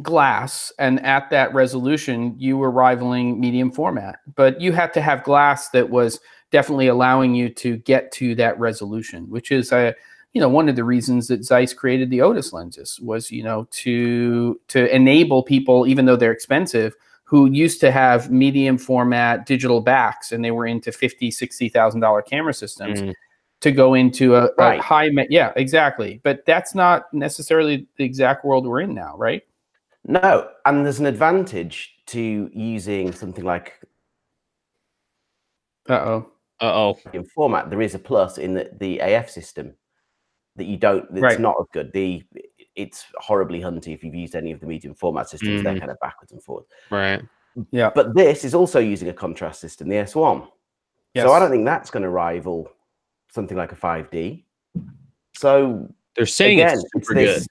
glass and at that resolution, you were rivaling medium format. But you had to have glass that was definitely allowing you to get to that resolution, which is one of the reasons that Zeiss created the Otis lenses, was to enable people, even though they're expensive, who used to have medium format digital backs and they were into $50,000-$60,000 camera systems, to go into a high exactly. But that's not necessarily the exact world we're in now, right? No, and there's an advantage to using something like in format. There is a plus in the AF system that you don't. It's not as good. It's horribly hunty if you've used any of the medium format systems. They're kind of backwards and forwards. Right. Yeah. But this is also using a contrast system, the S1. Yes. So I don't think that's going to rival something like a 5D. So they're saying it's super good.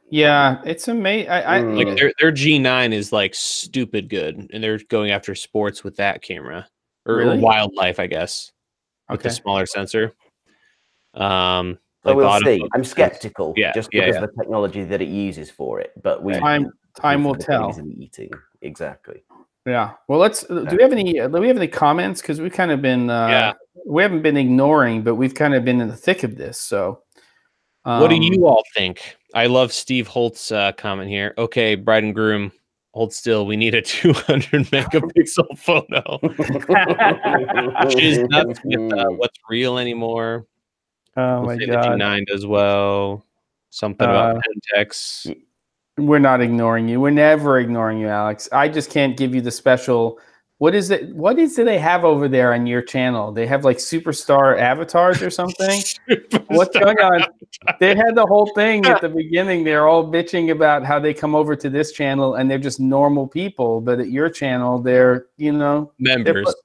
Yeah, it's amazing. Like their G9 is like stupid good, and they're going after sports with that camera, or wildlife, I guess, with the smaller sensor. So we'll see. I'm skeptical, just because of the technology that it uses for it. But time will tell. Eating exactly. Yeah. Well, do we have any comments? Because we've kind of been we haven't been ignoring, but we've kind of been in the thick of this. So, what do you all think? I love Steve Holt's comment here. Okay, bride and groom, hold still. We need a 200 megapixel photo. Which is nuts with what's real anymore. Oh my God. The G9 does well. Something about Pentax. We're not ignoring you. We're never ignoring you, Alex. I just can't give you the special. What is it? What is it they have over there on your channel? They have like superstar avatars or something? What's going on? They had the whole thing at the beginning. They're all bitching about how they come over to this channel and they're just normal people. But at your channel, they're, members.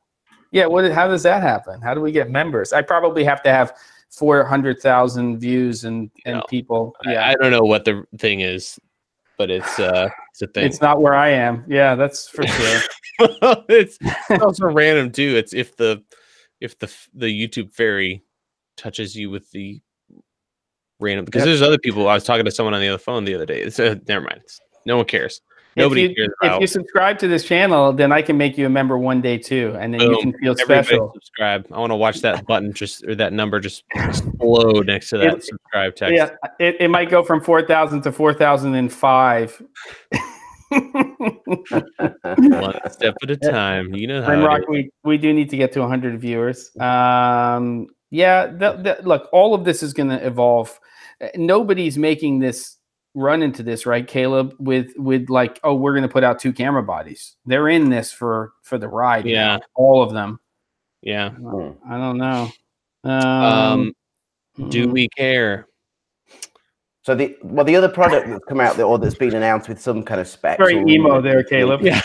How does that happen? How do we get members? I probably have to have 400,000 views and people. Yeah. I don't know what the thing is, but it's a thing. It's not where I am. Yeah, that's for sure. It's also random too. It's if the YouTube fairy touches you with the random, because there's other people. I was talking to someone on the other phone the other day. It's never mind. No one cares. Nobody cares about. If you subscribe to this channel, then I can make you a member one day too, and then you can feel special. Subscribe. I want to watch that button or that number just explode next to that subscribe text. Yeah, it might go from 4,000 to 4,00005. One step at a time. You know how. Rock, we do need to get to 100 viewers. Look, all of this is going to evolve. Nobody's making this run into this, right, Caleb, with like, oh, we're going to put out 2 camera bodies. They're in this for the ride. Yeah, now, all of them. Yeah. I don't know. Do we care? So the other product that's come out or that's been announced with some kind of specs. Very emo there, Caleb. Yeah.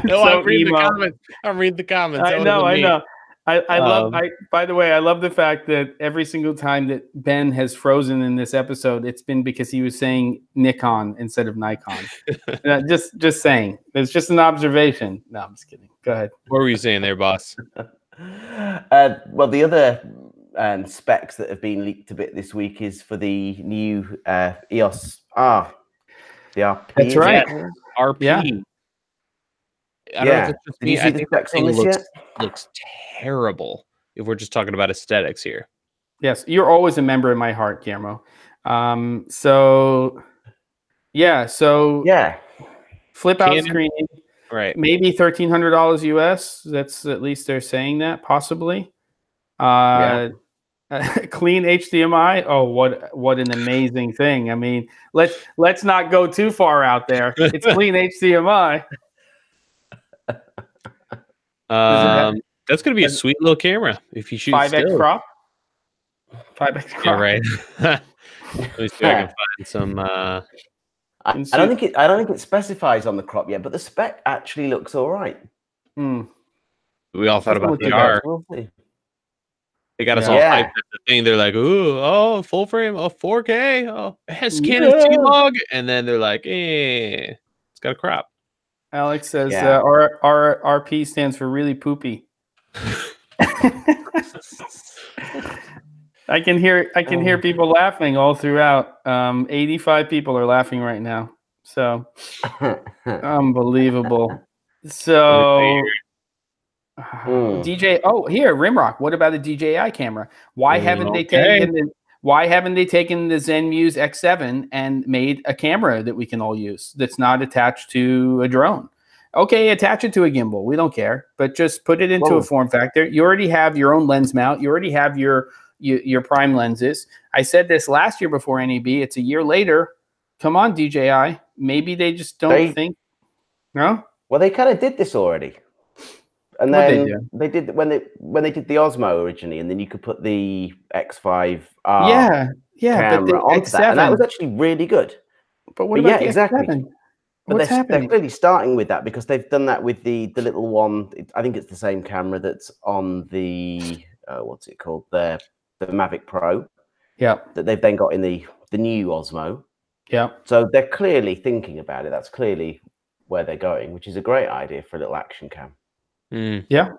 No, I'm reading the comments. I'm reading the comments. I know. I love. By the way, I love the fact that every single time that Ben has frozen in this episode, it's been because he was saying Nikon instead of Nikon. just saying. It's just an observation. No, I'm just kidding. Go ahead. What were you saying there, boss? Well, the other specs that have been leaked a bit this week is for the new EOS R. The RP. That's right. RP. Yeah. I don't know if it's just me. I think that thing looks terrible if we're just talking about aesthetics here. Yes, you're always a member in my heart, Guillermo. So Yeah. So Yeah. flip out Canon? screen, Right. maybe $1,300 US. That's at least they're saying that possibly. Clean HDMI. Oh, what an amazing thing! I mean, let's not go too far out there. It's clean HDMI. That's gonna be a sweet little camera if you shoot 5x still. crop. 5x crop. Yeah, right. Let me see if I can find some. I don't think it specifies on the crop yet, but the spec actually looks all right. We all thought about VR. They got us all hyped at the thing. They're like, "Ooh, oh, full frame, oh, 4K, oh, it has Canon C-Log," and then they're like, "Eh, it's got a crop." Alex says RP stands for really poopy. I can hear people laughing all throughout. 85 people are laughing right now. So unbelievable. So DJ, here, Rimrock. What about a DJI camera? Why haven't they taken the ZenMuse X7 and made a camera that we can all use that's not attached to a drone? Okay, attach it to a gimbal. We don't care, but just put it into a form factor. You already have your own lens mount. You already have your prime lenses. I said this last year before NAB. It's a year later. Come on, DJI. Maybe they just don't think. No. Well, they kind of did this already, and then they did when they did the Osmo originally, and then you could put the X5 camera onto that, and that was actually really good. But what about the exactly? X7? But they're clearly starting with that because they've done that with the little one. I think it's the same camera that's on the what's it called? The Mavic Pro. Yeah. That they've then got in the new Osmo. Yeah. So they're clearly thinking about it. That's clearly where they're going, which is a great idea for a little action cam. Yeah.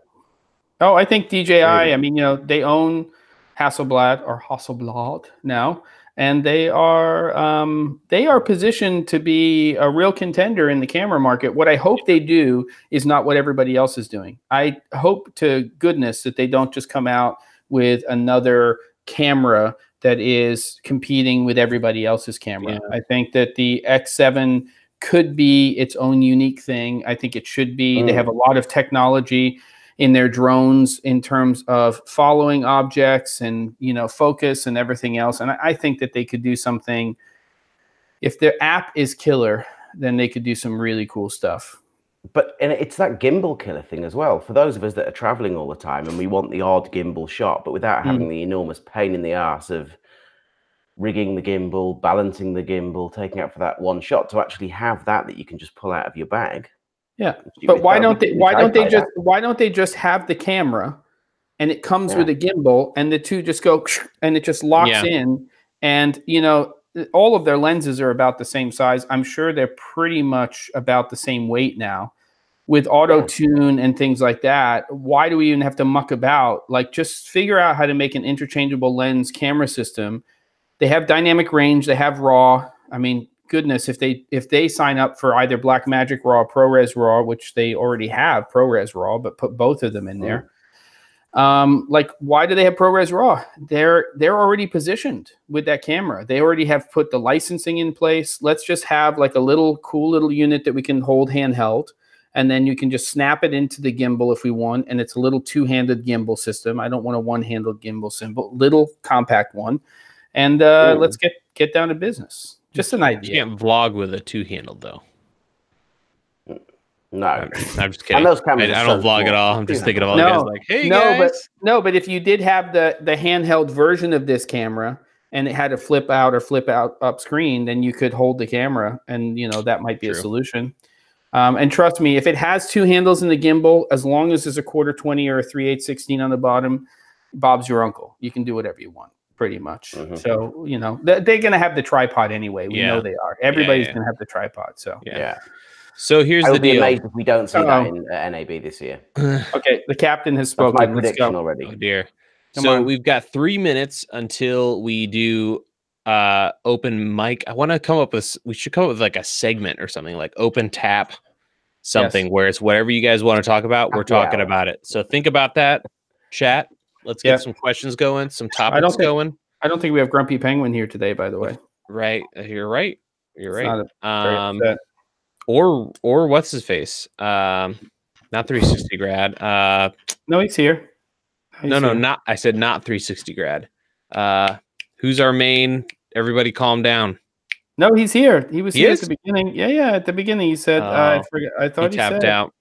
Oh, I think DJI. I mean, they own Hasselblad now. And they are positioned to be a real contender in the camera market. What I hope they do is not what everybody else is doing. I hope to goodness that they don't just come out with another camera that is competing with everybody else's camera. Yeah. I think that the X7 could be its own unique thing. I think it should be. They have a lot of technology in their drones in terms of following objects and, focus and everything else. And I think that they could do something. If their app is killer, then they could do some really cool stuff. And it's that gimbal killer thing as well. For those of us that are traveling all the time and we want the odd gimbal shot, but without having the enormous pain in the ass of rigging the gimbal, balancing the gimbal, taking out for that one shot, to actually have that you can just pull out of your bag. Yeah, but why don't they just have the camera, and it comes with a gimbal, and the two just go, and it just locks in, and all of their lenses are about the same size. I'm sure they're pretty much about the same weight now, with auto tune and things like that. Why do we even have to muck about? Like, just figure out how to make an interchangeable lens camera system. They have dynamic range. They have RAW. I mean, goodness, if they sign up for either Blackmagic RAW, ProRes RAW, which they already have ProRes RAW, but put both of them in there. Like, why do they have ProRes RAW? They're already positioned with that camera. They already have put the licensing in place. Let's just have like a cool little unit that we can hold handheld, and then you can just snap it into the gimbal if we want. And it's a little two-handed gimbal system. I don't want a one-handled gimbal symbol, little compact one. And let's get down to business. Just an idea. You can't vlog with a two-handled, though. No. I'm just kidding. I don't vlog at all. I'm just thinking of all the guys like, hey, guys. But if you did have the handheld version of this camera and it had a flip out or flip out up screen, then you could hold the camera, and that might be a solution. And trust me, if it has two handles in the gimbal, as long as there's a 1/4-20 or a 3/8-16 on the bottom, Bob's your uncle. You can do whatever you want. Pretty much. So, they're going to have the tripod anyway. We know they are. Everybody's going to have the tripod. So, So here's the deal. I'll be amazed if we don't see that in NAB this year. Okay, the captain has spoken. That's my prediction already. Oh, dear. So we've got 3 minutes until we do open mic. We should come up with like a segment or something, like open tap something, where it's whatever you guys want to talk about, we're talking about it. So think about that, chat. Let's get some questions going, some topics going. I don't think we have Grumpy Penguin here today, by the way. Right. You're right. You're It's right. not very upset. Or what's his face? Not 360 grad. No, he's here. No, not. I said not 360 grad. Who's our main? Everybody, calm down. No, he's here. He was He here is? at the beginning. Yeah, at the beginning he said. I forget. I thought he tapped said. out.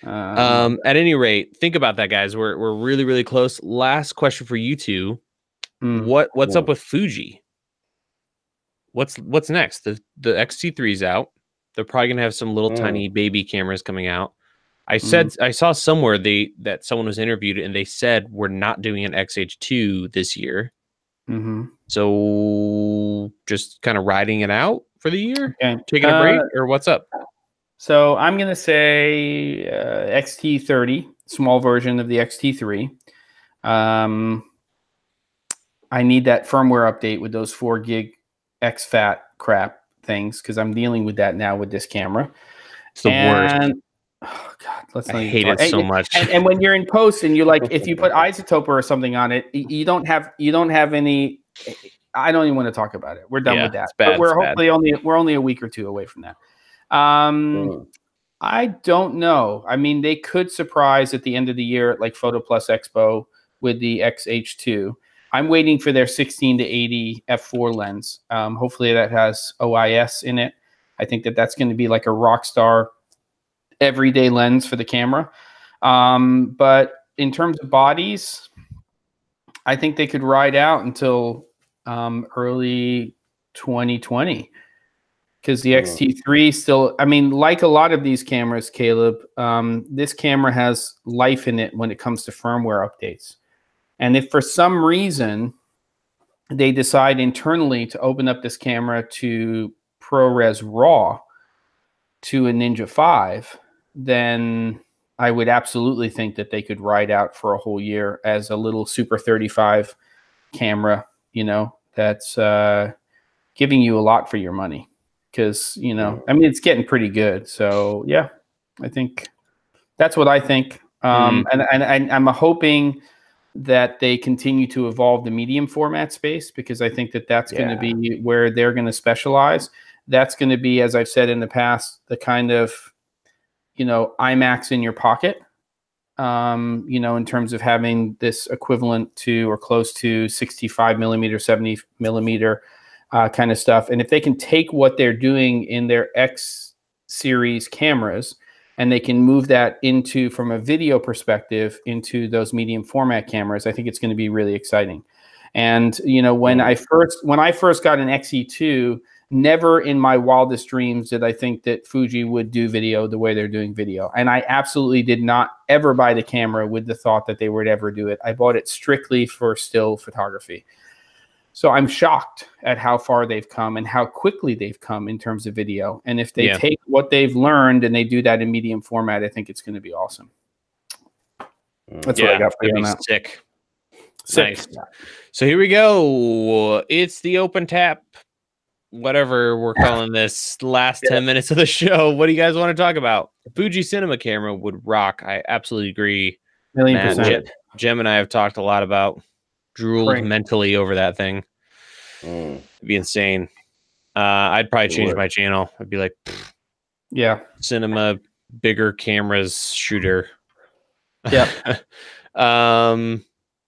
At any rate, think about that, guys. We're really, really close. Last question for you two. What's up with Fuji? What's next? The X-T3 is out. They're probably gonna have some little tiny baby cameras coming out. I saw somewhere that someone was interviewed and they said we're not doing an XH2 this year. So just kind of riding it out for the year, taking a break, or what's up? So I'm gonna say XT30, small version of the XT3. I need that firmware update with those 4 gig exFAT crap things because I'm dealing with that now with this camera. It's the worst. Oh God, I hate it so much. And when you're in post and you like, if you put isotoper or something on it, you don't have any. I don't even want to talk about it. We're done with that. It's bad, but we're hopefully only a week or two away from that. I don't know. I mean, they could surprise at the end of the year at like Photo Plus Expo with the XH2. I'm waiting for their 16 to 80 f4 lens. Hopefully that has OIS in it. I think that's going to be like a rock star everyday lens for the camera. But in terms of bodies, I think they could ride out until early 2020 because the XT3 still, I mean, like a lot of these cameras, Caleb, this camera has life in it when it comes to firmware updates. And if for some reason they decide internally to open up this camera to ProRes RAW to a Ninja 5, then I would absolutely think that they could ride out for a whole year as a little Super 35 camera, that's giving you a lot for your money. Because, I mean, it's getting pretty good. So, yeah, I think that's what I think. And I'm hoping that they continue to evolve the medium format space because I think that's going to be where they're going to specialize. That's going to be, as I've said in the past, the kind of, IMAX in your pocket, in terms of having this equivalent to or close to 65 millimeter, 70 millimeter kind of stuff. And if they can take what they're doing in their X series cameras and they can move that into, from a video perspective, into those medium format cameras, I think it's going to be really exciting. And, when I first got an XE2, never in my wildest dreams did I think that Fuji would do video the way they're doing video. And I absolutely did not ever buy the camera with the thought that they would ever do it. I bought it strictly for still photography. So I'm shocked at how far they've come and how quickly they've come in terms of video. And if they take what they've learned and they do that in medium format, I think it's going to be awesome. That's what I got for you on that. Sick. Nice. So here we go. It's the open tap, whatever we're calling this, last 10 minutes of the show. What do you guys want to talk about? Fuji cinema camera would rock. I absolutely agree. %. Jem and I have talked a lot about drooled mentally over that thing. It'd be insane. I'd probably change my channel. I'd be like, cinema, bigger cameras, shooter.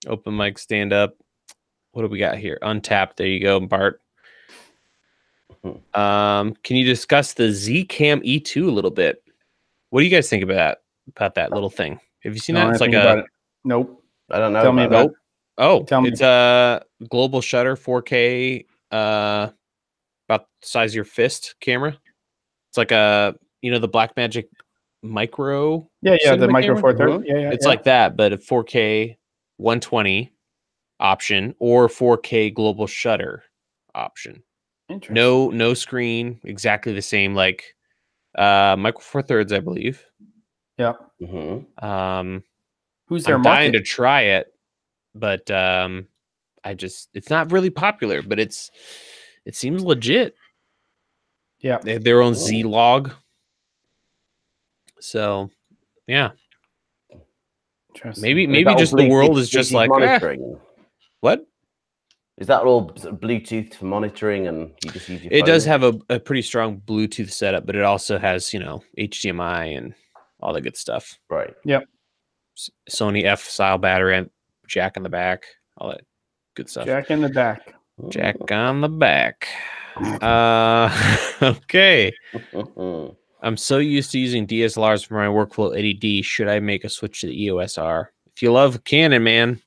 Open mic, stand up. What do we got here? Untapped. There you go, Bart. Can you discuss the Z-Cam E2 a little bit? What do you guys think about that little thing? Have you seen that? It's like a... Nope. I don't know. Tell me about it. Oh, it's a global shutter 4K, about the size of your fist camera. It's like a, the Blackmagic Micro. The Micro Four Thirds. It's like that, but a 4K 120 option or 4K global shutter option. Interesting. No screen, exactly the same, like Micro Four Thirds, I believe. Yeah. Who's their market? Dying to try it. But it's not really popular, but it seems legit. Yeah. They have their own Z-Log. So, yeah. Maybe just the world is just like, monitoring. What? Is that all sort of Bluetooth for monitoring, and you just use your It phone? does have a pretty strong Bluetooth setup, but it also has, you know, HDMI and all the good stuff. Right. Yep. Sony F style battery and jack in the back, all that good stuff. Jack in the back. Jack on the back. Okay. I'm so used to using DSLRs for my workflow ADD. Should I make a switch to the EOS R? If you love Canon, man,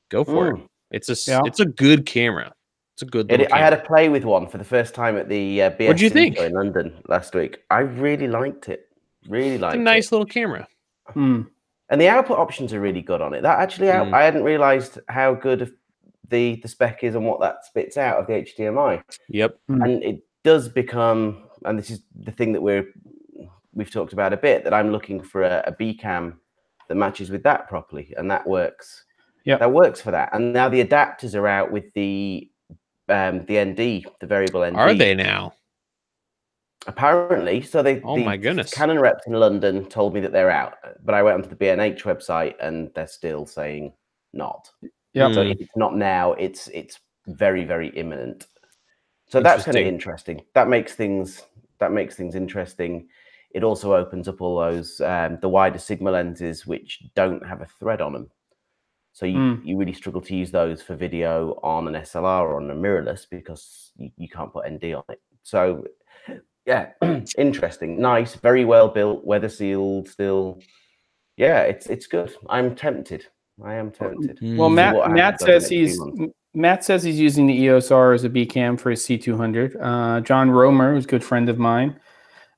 go for it. It's a good camera. It's a good little camera. I had a play with one for the first time at the BSC What'd you think? show in London last week. I really liked it. Really liked it. It's a nice little camera. And the output options are really good on it. That actually, I hadn't realized how good the spec is and what that spits out of the HDMI. Yep. And it does become, and this is the thing that we've talked about a bit, that I'm looking for a B cam that matches with that properly, and that works. Yeah, that works for that. And now the adapters are out with the ND, the variable ND. Are they now? Apparently. So Oh my goodness. Canon reps in London told me that they're out, but I went onto the B&H website and they're still saying not. Yeah. So if it's not now, it's very, very imminent. So that's kind of interesting. That makes things interesting. It also opens up all those the wider Sigma lenses which don't have a thread on them. So you really struggle to use those for video on an SLR or on a mirrorless because you can't put ND on it. So yeah, interesting, nice, very well built, weather sealed still. Yeah, it's good. I'm tempted. I am tempted. Well, Matt says he's using the EOS R as a B cam for his C200. John Romer, who's a good friend of mine,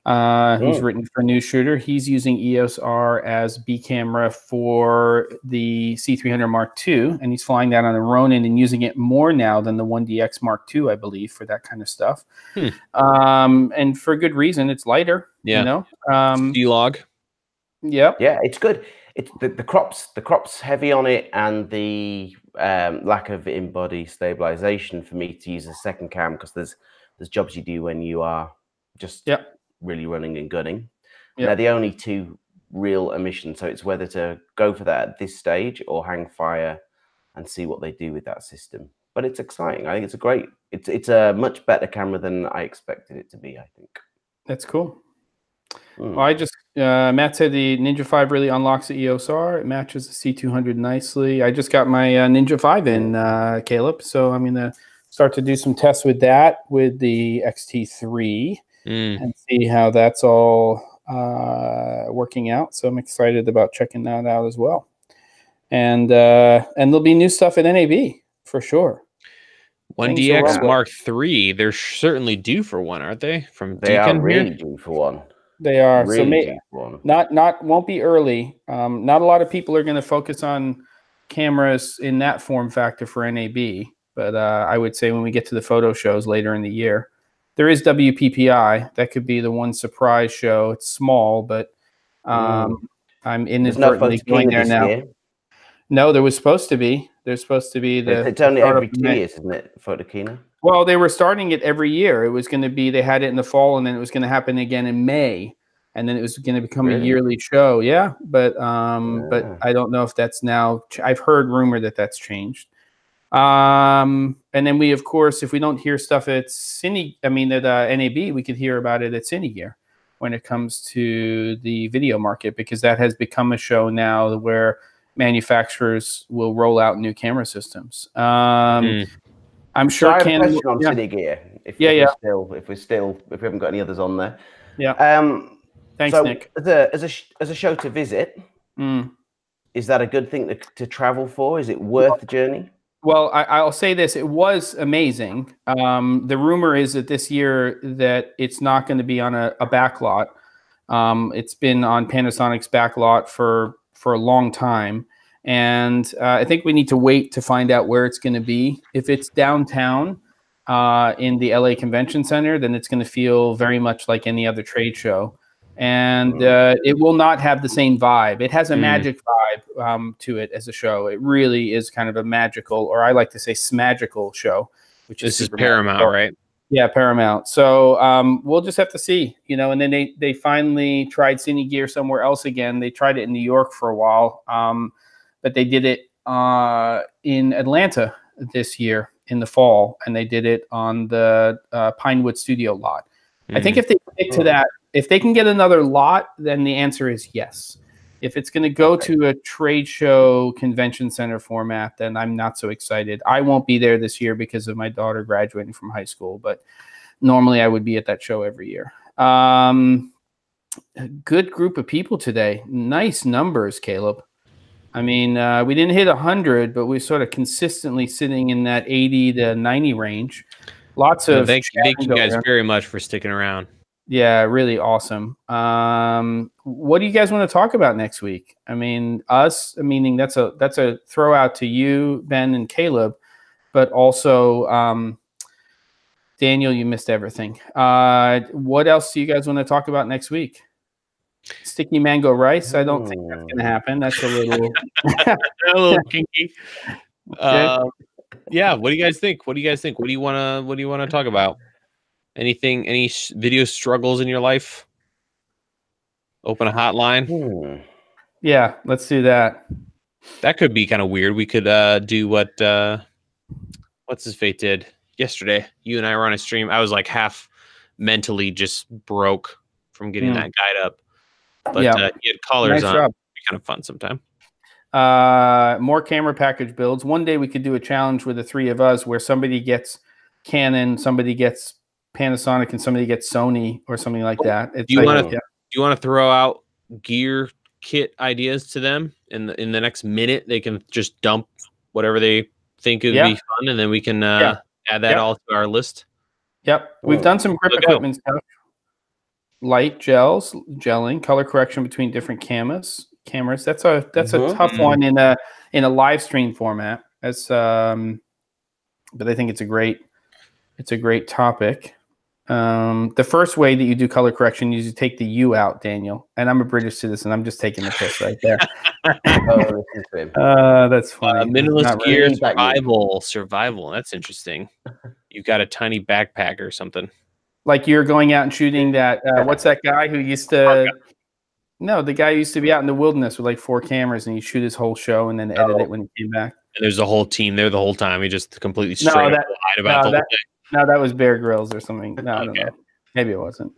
who's written for News Shooter, he's using EOS R as B camera for the C300 Mark II, and he's flying that on a Ronin and using it more now than the 1DX Mark II, I believe, for that kind of stuff. And for good reason. It's lighter. Yeah. You know. D-Log. Yep. Yeah, it's good. It's the crop's heavy on it, and the lack of in-body stabilization for me to use a second cam, because there's jobs you do when you are just really running and gunning. They're the only two real emissions, so it's whether to go for that at this stage or hang fire and see what they do with that system. But it's exciting. I think it's a much better camera than I expected it to be, I think. That's cool. Well, I just Matt said the Ninja 5 really unlocks the EOS R. It matches the C200 nicely. I just got my Ninja 5 in, Caleb, so I'm gonna start to do some tests with that with the XT3 and see how that's all working out. So I'm excited about checking that out as well. And there'll be new stuff at NAB for sure. 1DX Mark III, they're certainly due for one, aren't they? They are really due for one. They are. Really so won't be early. Not a lot of people are going to focus on cameras in that form factor for NAB, but I would say when we get to the photo shows later in the year, there is WPPI. That could be the one surprise show. It's small, but I'm inadvertently going there now. Year. No, there was supposed to be. There's supposed to be the. It's only every 2 years, isn't it? Photokina. Well, they were starting it every year. It was going to be, they had it in the fall, and then it was going to happen again in May, and then it was going to become a yearly show. Yeah, but I don't know if that's now. I've heard rumor that that's changed. And then we, of course, if we don't hear stuff at NAB, we could hear about it at Cinegear when it comes to the video market, because that has become a show now where manufacturers will roll out new camera systems. I'm sure. So I have a question on Cinegear. If we haven't got any others on there. Yeah. Thanks, Nick. As a show to visit, is that a good thing to travel for? Is it worth the journey? Well, I'll say this: it was amazing. The rumor is that this year that it's not going to be on a backlot. It's been on Panasonic's backlot for a long time. And I think we need to wait to find out where it's going to be. If it's downtown in the LA Convention Center, then it's going to feel very much like any other trade show. And it will not have the same vibe. It has a magic vibe to it as a show. It really is kind of a magical, or I like to say smagical show. This is Paramount, right? Yeah, Paramount. So we'll just have to see, and then they finally tried Cinegear somewhere else again. They tried it in New York for a while. But they did it in Atlanta this year in the fall, and they did it on the Pinewood Studio lot. I think if they stick to that, if they can get another lot, then the answer is yes. If it's going to go to a trade show convention center format, then I'm not so excited. I won't be there this year because of my daughter graduating from high school, but normally I would be at that show every year. A good group of people today. Nice numbers, Caleb. I mean, we didn't hit 100, but we're sort of consistently sitting in that 80 to 90 range. Lots of thank you guys very much for sticking around. Yeah, really awesome. What do you guys want to talk about next week? I mean, meaning that's a throw out to you, Ben and Caleb, but also Daniel, you missed everything. What else do you guys want to talk about next week? Sticky mango rice? I don't think that's going to happen. That's a little a little kinky. Okay. Yeah. What do you guys think? What do you want to talk about? Anything? Any video struggles in your life? Open a hotline. Yeah, let's do that. That could be kind of weird. We could do what what's his fate did yesterday. You and I were on a stream. I was like half mentally just broke from getting that guide up. But he had callers on. It'd be kind of fun sometime. More camera package builds. One day we could do a challenge with the three of us where somebody gets Canon, somebody gets Panasonic, and somebody gets Sony or something like that. Do you want to throw out gear kit ideas to them in the next minute? They can just dump whatever they think would be fun, and then we can add that all to our list. Yep, we've done some grip equipment stuff. Light gelling, color correction between different cameras. That's a tough one in a live stream format. That's but I think it's a great topic. The first way that you do color correction is you take the U out, Daniel. And I'm a British citizen. I'm just taking the piss right there. That's funny. Minimalist gear, survival. That's interesting. You've got a tiny backpack or something. Like you're going out and shooting that. What's that guy who used to? No, the guy who used to be out in the wilderness with like 4 cameras, and he shoot his whole show and then edit it when he came back. And there's a whole team there the whole time. He just completely straight up lied about the whole thing. No, that was Bear Grylls or something. No, I don't know. Maybe it wasn't.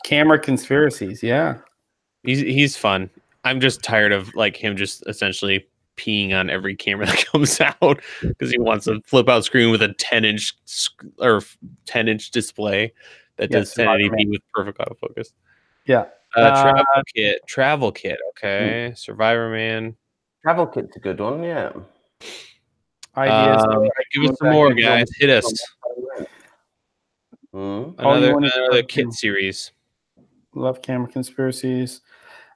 Camera conspiracies. Yeah, he's fun. I'm just tired of like him just essentially peeing on every camera that comes out because he wants a flip out screen with a 10-inch or 10-inch display that does 1080p with perfect autofocus. Yeah. Travel kit. Okay. Survivor Man. Travel kit's a good one. Yeah. Ideas. Give us some more, guys. Hit us. Another kit series. Love camera conspiracies.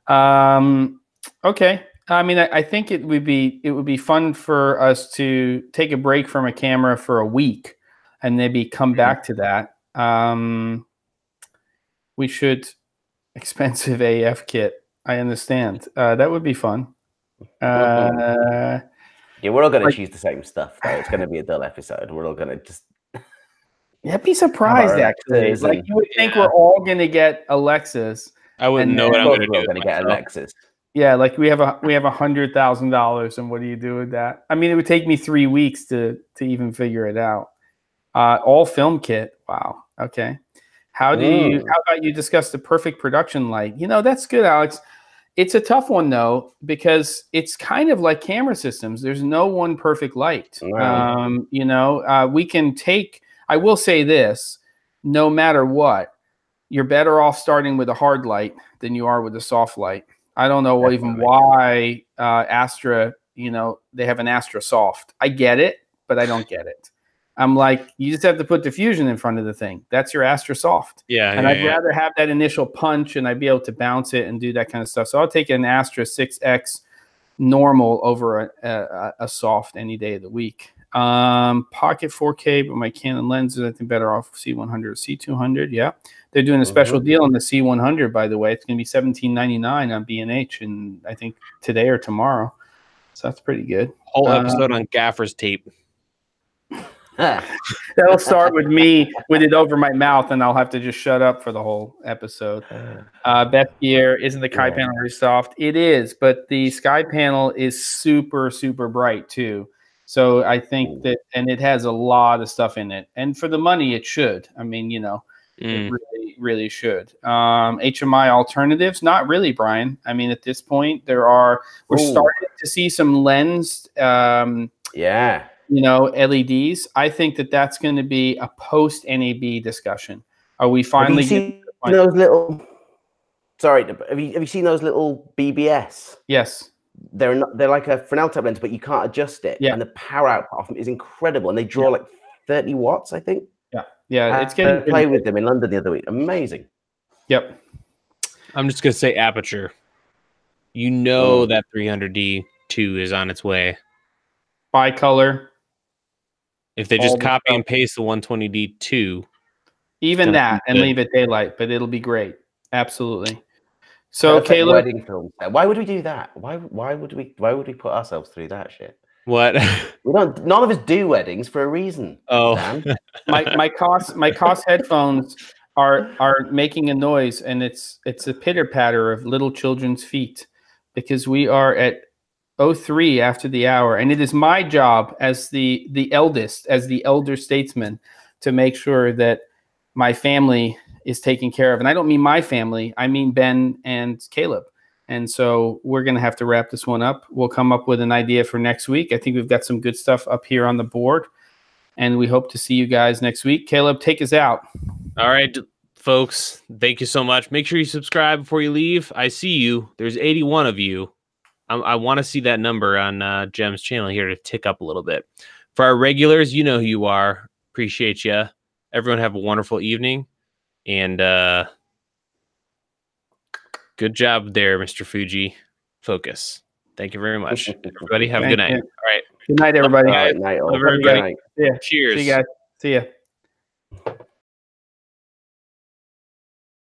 Okay. I mean, I think it would be fun for us to take a break from a camera for a week and maybe come back to that. We should expensive AF kit. I understand. That would be fun. Yeah, we're all going to choose the same stuff, though. It's going to be a dull episode. We're all going to just... Yeah, be surprised, actually. Like, you would think we're all going to get Alexis. I wouldn't know what I'm going to do. We're going to get Alexis. Yeah, like we have $100,000, and what do you do with that? I mean, it would take me 3 weeks to even figure it out. All film kit. Wow. Okay. How about you discuss the perfect production light? You know, that's good, Alex. It's a tough one, though, because it's kind of like camera systems. There's no one perfect light. Wow. You know, we can take, I will say this, no matter what, you're better off starting with a hard light than you are with a soft light. I don't know even why Astra, you know, they have an Astra soft. I get it, but I don't get it. I'm like, you just have to put diffusion in front of the thing. That's your Astra soft. Yeah. And I'd rather have that initial punch and I'd be able to bounce it and do that kind of stuff. So I'll take an Astra 6X normal over a soft any day of the week. Pocket 4K, but my Canon lenses, I think better off C100 or C200. Yeah. They're doing a special deal on the C100, by the way. It's going to be $17.99 on B&H, and I think today or tomorrow. So that's pretty good. Whole episode on gaffer's tape. That'll start with me with it over my mouth, and I'll have to just shut up for the whole episode. Best gear, isn't the Sky panel very soft? It is, but the Sky panel is super, super bright too. So I think that, and it has a lot of stuff in it. And for the money, it should. I mean, you know, it really, really should. HMI alternatives, not really, Brian. I mean, at this point, we're starting to see some lens, you know, LEDs. I think that that's going to be a post NAB discussion. Are we finally getting those little? Sorry, have you seen those little BBS? Yes. They're like a Fresnel type lens, but you can't adjust it. Yeah. And the power output of them is incredible. And they draw like 30 watts, I think. Yeah. Yeah. It's getting play with them in London the other week. Amazing. Yep. I'm just gonna say aperture. You know that 300D2 is on its way. Bicolor. If they just copy and paste the 120D2, even that, and leave it daylight, but it'll be great. Absolutely. So Caleb, wedding film. Why would we do that? Why would we put ourselves through that shit? What? We don't. None of us do weddings for a reason. Oh, my COS headphones are making a noise, and it's a pitter patter of little children's feet, because we are at 03 after the hour, and it is my job as the eldest, as the elder statesman, to make sure that my family is taken care of. And I don't mean my family, I mean Ben and Caleb. And so we're going to have to wrap this one up. We'll come up with an idea for next week. I think we've got some good stuff up here on the board, and we hope to see you guys next week. Caleb, take us out. All right, folks. Thank you so much. Make sure you subscribe before you leave. I see you. There's 81 of you. I want to see that number on Jem's channel here to tick up a little bit. For our regulars, you know who you are. Appreciate you. Everyone have a wonderful evening. And good job there, Mr. Fuji. Focus. Thank you very much. Everybody have a good night. All right. Good night, everybody. All right, night. Everybody. Yeah. Cheers. See you guys. See ya.